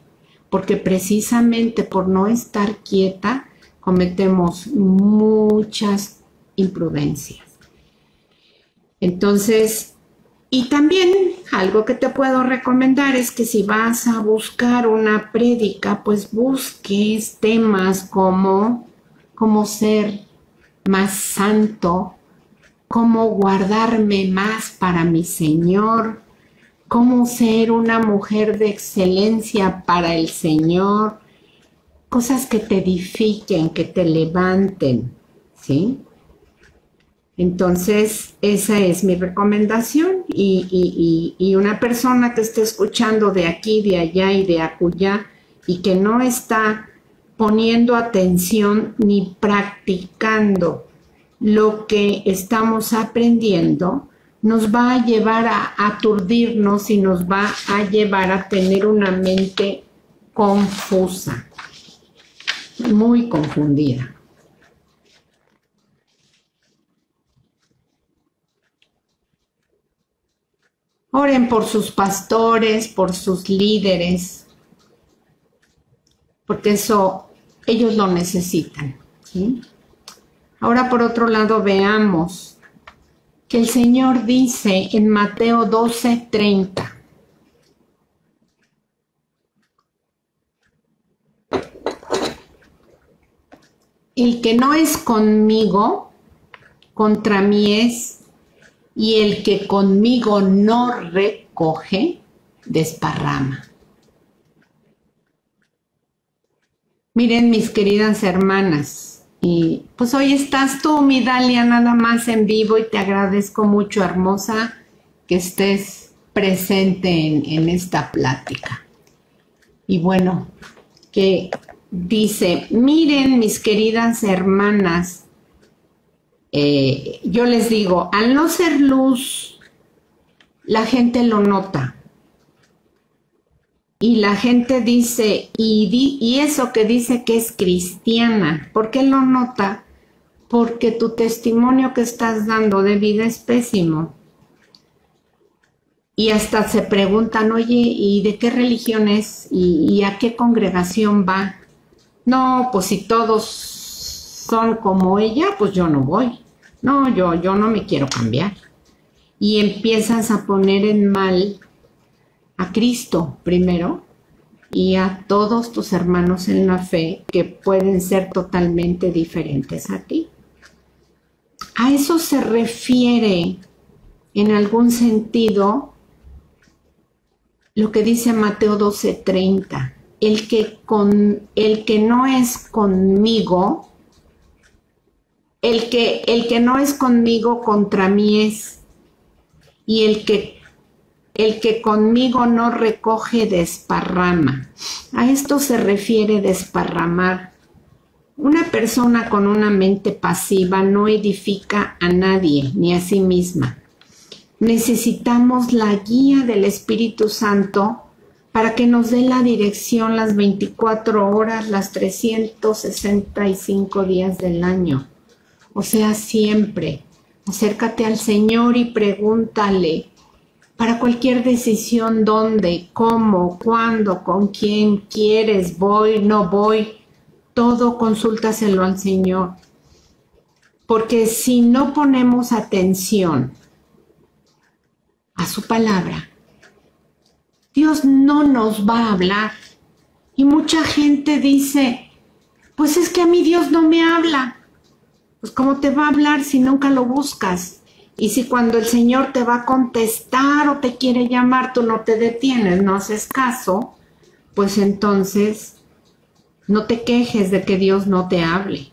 Speaker 1: Porque precisamente por no estar quieta, cometemos muchas imprudencias. Entonces, y también algo que te puedo recomendar es que si vas a buscar una prédica, pues busques temas como cómo ser más santo, cómo guardarme más para mi Señor, cómo ser una mujer de excelencia para el Señor, cosas que te edifiquen, que te levanten, ¿sí? Entonces, esa es mi recomendación y una persona que esté escuchando de aquí, de allá y de acullá y que no está poniendo atención ni practicando lo que estamos aprendiendo, nos va a llevar a aturdirnos y nos va a llevar a tener una mente confusa, muy confundida. Oren por sus pastores, por sus líderes, porque eso ellos lo necesitan, ¿sí? Ahora, por otro lado, veamos que el Señor dice en Mateo 12:30, el que no es conmigo, contra mí es, y el que conmigo no recoge, desparrama. Miren, mis queridas hermanas, y pues hoy estás tú, mi Dalia, nada más en vivo, y te agradezco mucho, hermosa, que estés presente en esta plática. Y bueno, que dice, miren mis queridas hermanas, yo les digo, al no ser luz, la gente lo nota. Y la gente dice, y eso que dice que es cristiana, ¿por qué lo nota? Porque tu testimonio que estás dando de vida es pésimo. Y hasta se preguntan, oye, ¿y de qué religión es? ¿Y a qué congregación va? No, pues si todos son como ella, pues yo no voy. No, yo no me quiero cambiar. Y empiezas a poner en mal a Cristo primero y a todos tus hermanos en la fe que pueden ser totalmente diferentes a ti. A eso se refiere en algún sentido lo que dice Mateo 12:30. El que no es conmigo, el que no es conmigo contra mí es, y el que conmigo no recoge desparrama. A esto se refiere desparramar. Una persona con una mente pasiva no edifica a nadie ni a sí misma. Necesitamos la guía del Espíritu Santo para que nos dé la dirección las 24 horas, las 365 días del año. O sea, siempre. Acércate al Señor y pregúntale para cualquier decisión, dónde, cómo, cuándo, con quién quieres, voy, no voy. Todo consúltaselo al Señor. Porque si no ponemos atención a su palabra, Dios no nos va a hablar. Y mucha gente dice, pues es que a mí Dios no me habla. Pues ¿cómo te va a hablar si nunca lo buscas? Y si cuando el Señor te va a contestar o te quiere llamar, tú no te detienes, no haces caso, pues entonces no te quejes de que Dios no te hable.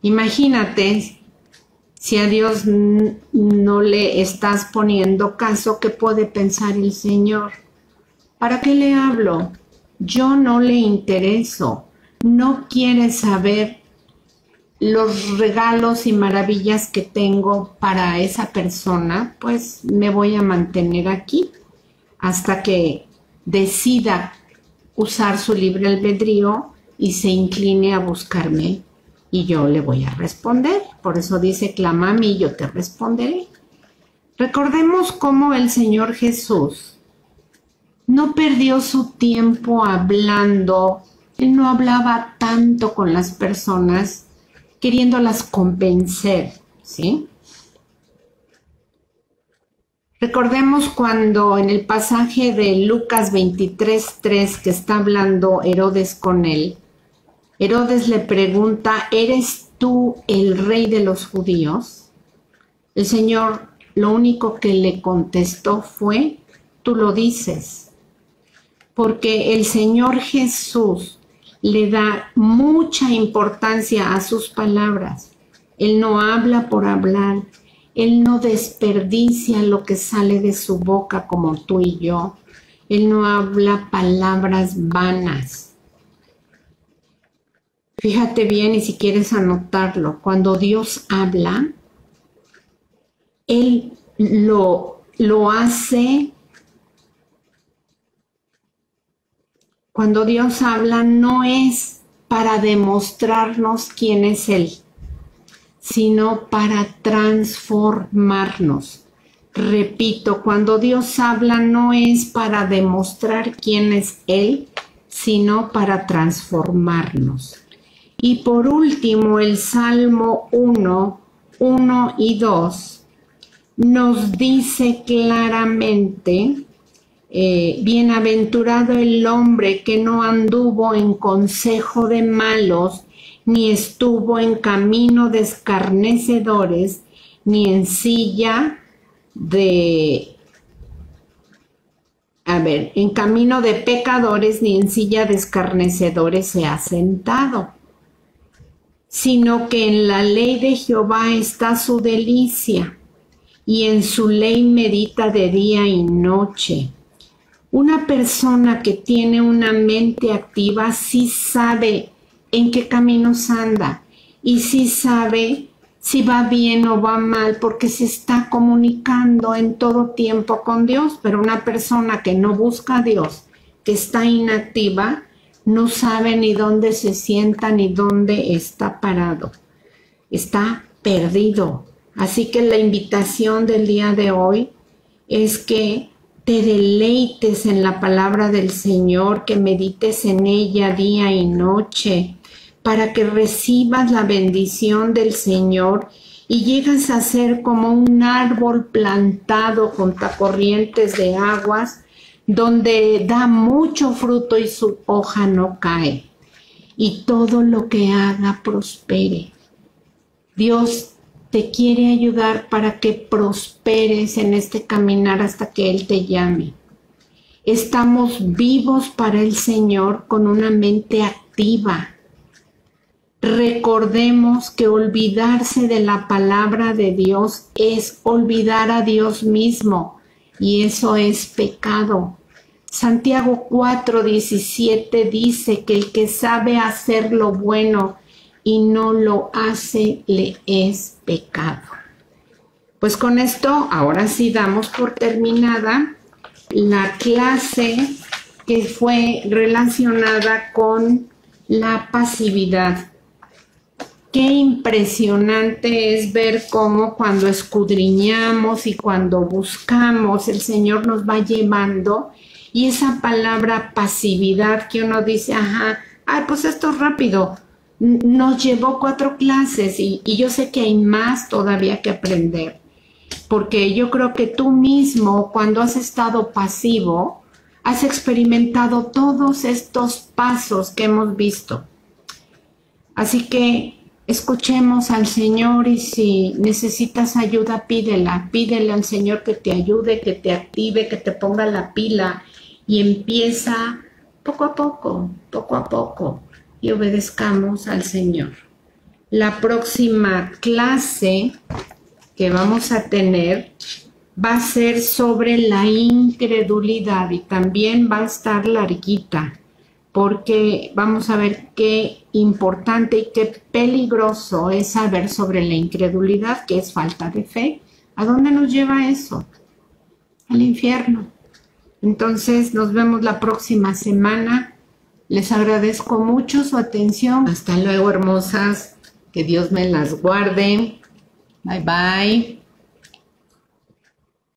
Speaker 1: Imagínate si a Dios no le estás poniendo caso, ¿qué puede pensar el Señor? ¿Para qué le hablo? Yo no le intereso. No quiere saber los regalos y maravillas que tengo para esa persona, pues me voy a mantener aquí hasta que decida usar su libre albedrío y se incline a buscarme y yo le voy a responder. Por eso dice, clama a mí y yo te responderé. Recordemos cómo el Señor Jesús no perdió su tiempo hablando. Él no hablaba tanto con las personas queriéndolas convencer, ¿sí? Recordemos cuando en el pasaje de Lucas 23:3 que está hablando Herodes con él, Herodes le pregunta, ¿eres tú el rey de los judíos? El Señor lo único que le contestó fue, tú lo dices, porque el Señor Jesús le da mucha importancia a sus palabras. Él no habla por hablar, Él no desperdicia lo que sale de su boca como tú y yo. Él no habla palabras vanas. Fíjate bien y si quieres anotarlo, cuando Dios habla, Él lo hace. Cuando Dios habla no es para demostrarnos quién es Él, sino para transformarnos. Repito, cuando Dios habla no es para demostrar quién es Él, sino para transformarnos. Y por último, el Salmo 1 y 2 nos dice claramente, bienaventurado el hombre que no anduvo en consejo de malos, ni estuvo en camino de escarnecedores, ni en silla en camino de pecadores, ni en silla de escarnecedores se ha sentado, sino que en la ley de Jehová está su delicia, y en su ley medita de día y noche. Una persona que tiene una mente activa sí sabe en qué caminos anda y sí sabe si va bien o va mal porque se está comunicando en todo tiempo con Dios. Pero una persona que no busca a Dios, que está inactiva, no sabe ni dónde se sienta ni dónde está parado. Está perdido. Así que la invitación del día de hoy es que te deleites en la palabra del Señor, que medites en ella día y noche, para que recibas la bendición del Señor y llegas a ser como un árbol plantado junto a corrientes de aguas, donde da mucho fruto y su hoja no cae, y todo lo que haga prospere. Dios te quiere ayudar para que prosperes en este caminar hasta que Él te llame. Estamos vivos para el Señor con una mente activa. Recordemos que olvidarse de la palabra de Dios es olvidar a Dios mismo, y eso es pecado. Santiago 4:17 dice que el que sabe hacer lo bueno y no lo hace, le es pecado. Pues con esto, ahora sí damos por terminada la clase que fue relacionada con la pasividad. Qué impresionante es ver cómo cuando escudriñamos y cuando buscamos, el Señor nos va llevando, y esa palabra pasividad que uno dice, ajá, ay, pues esto es rápido. Nos llevó 4 clases y yo sé que hay más todavía que aprender, porque yo creo que tú mismo, cuando has estado pasivo, has experimentado todos estos pasos que hemos visto. Así que escuchemos al Señor, y si necesitas ayuda, pídele al Señor que te ayude, que te active, que te ponga la pila, y empieza poco a poco, y obedezcamos al Señor. La próxima clase que vamos a tener va a ser sobre la incredulidad, y también va a estar larguita, porque vamos a ver qué importante y qué peligroso es saber sobre la incredulidad, que es falta de fe. ¿A dónde nos lleva eso? Al infierno. Entonces nos vemos la próxima semana. Les agradezco mucho su atención. Hasta luego, hermosas. Que Dios me las guarde. Bye, bye.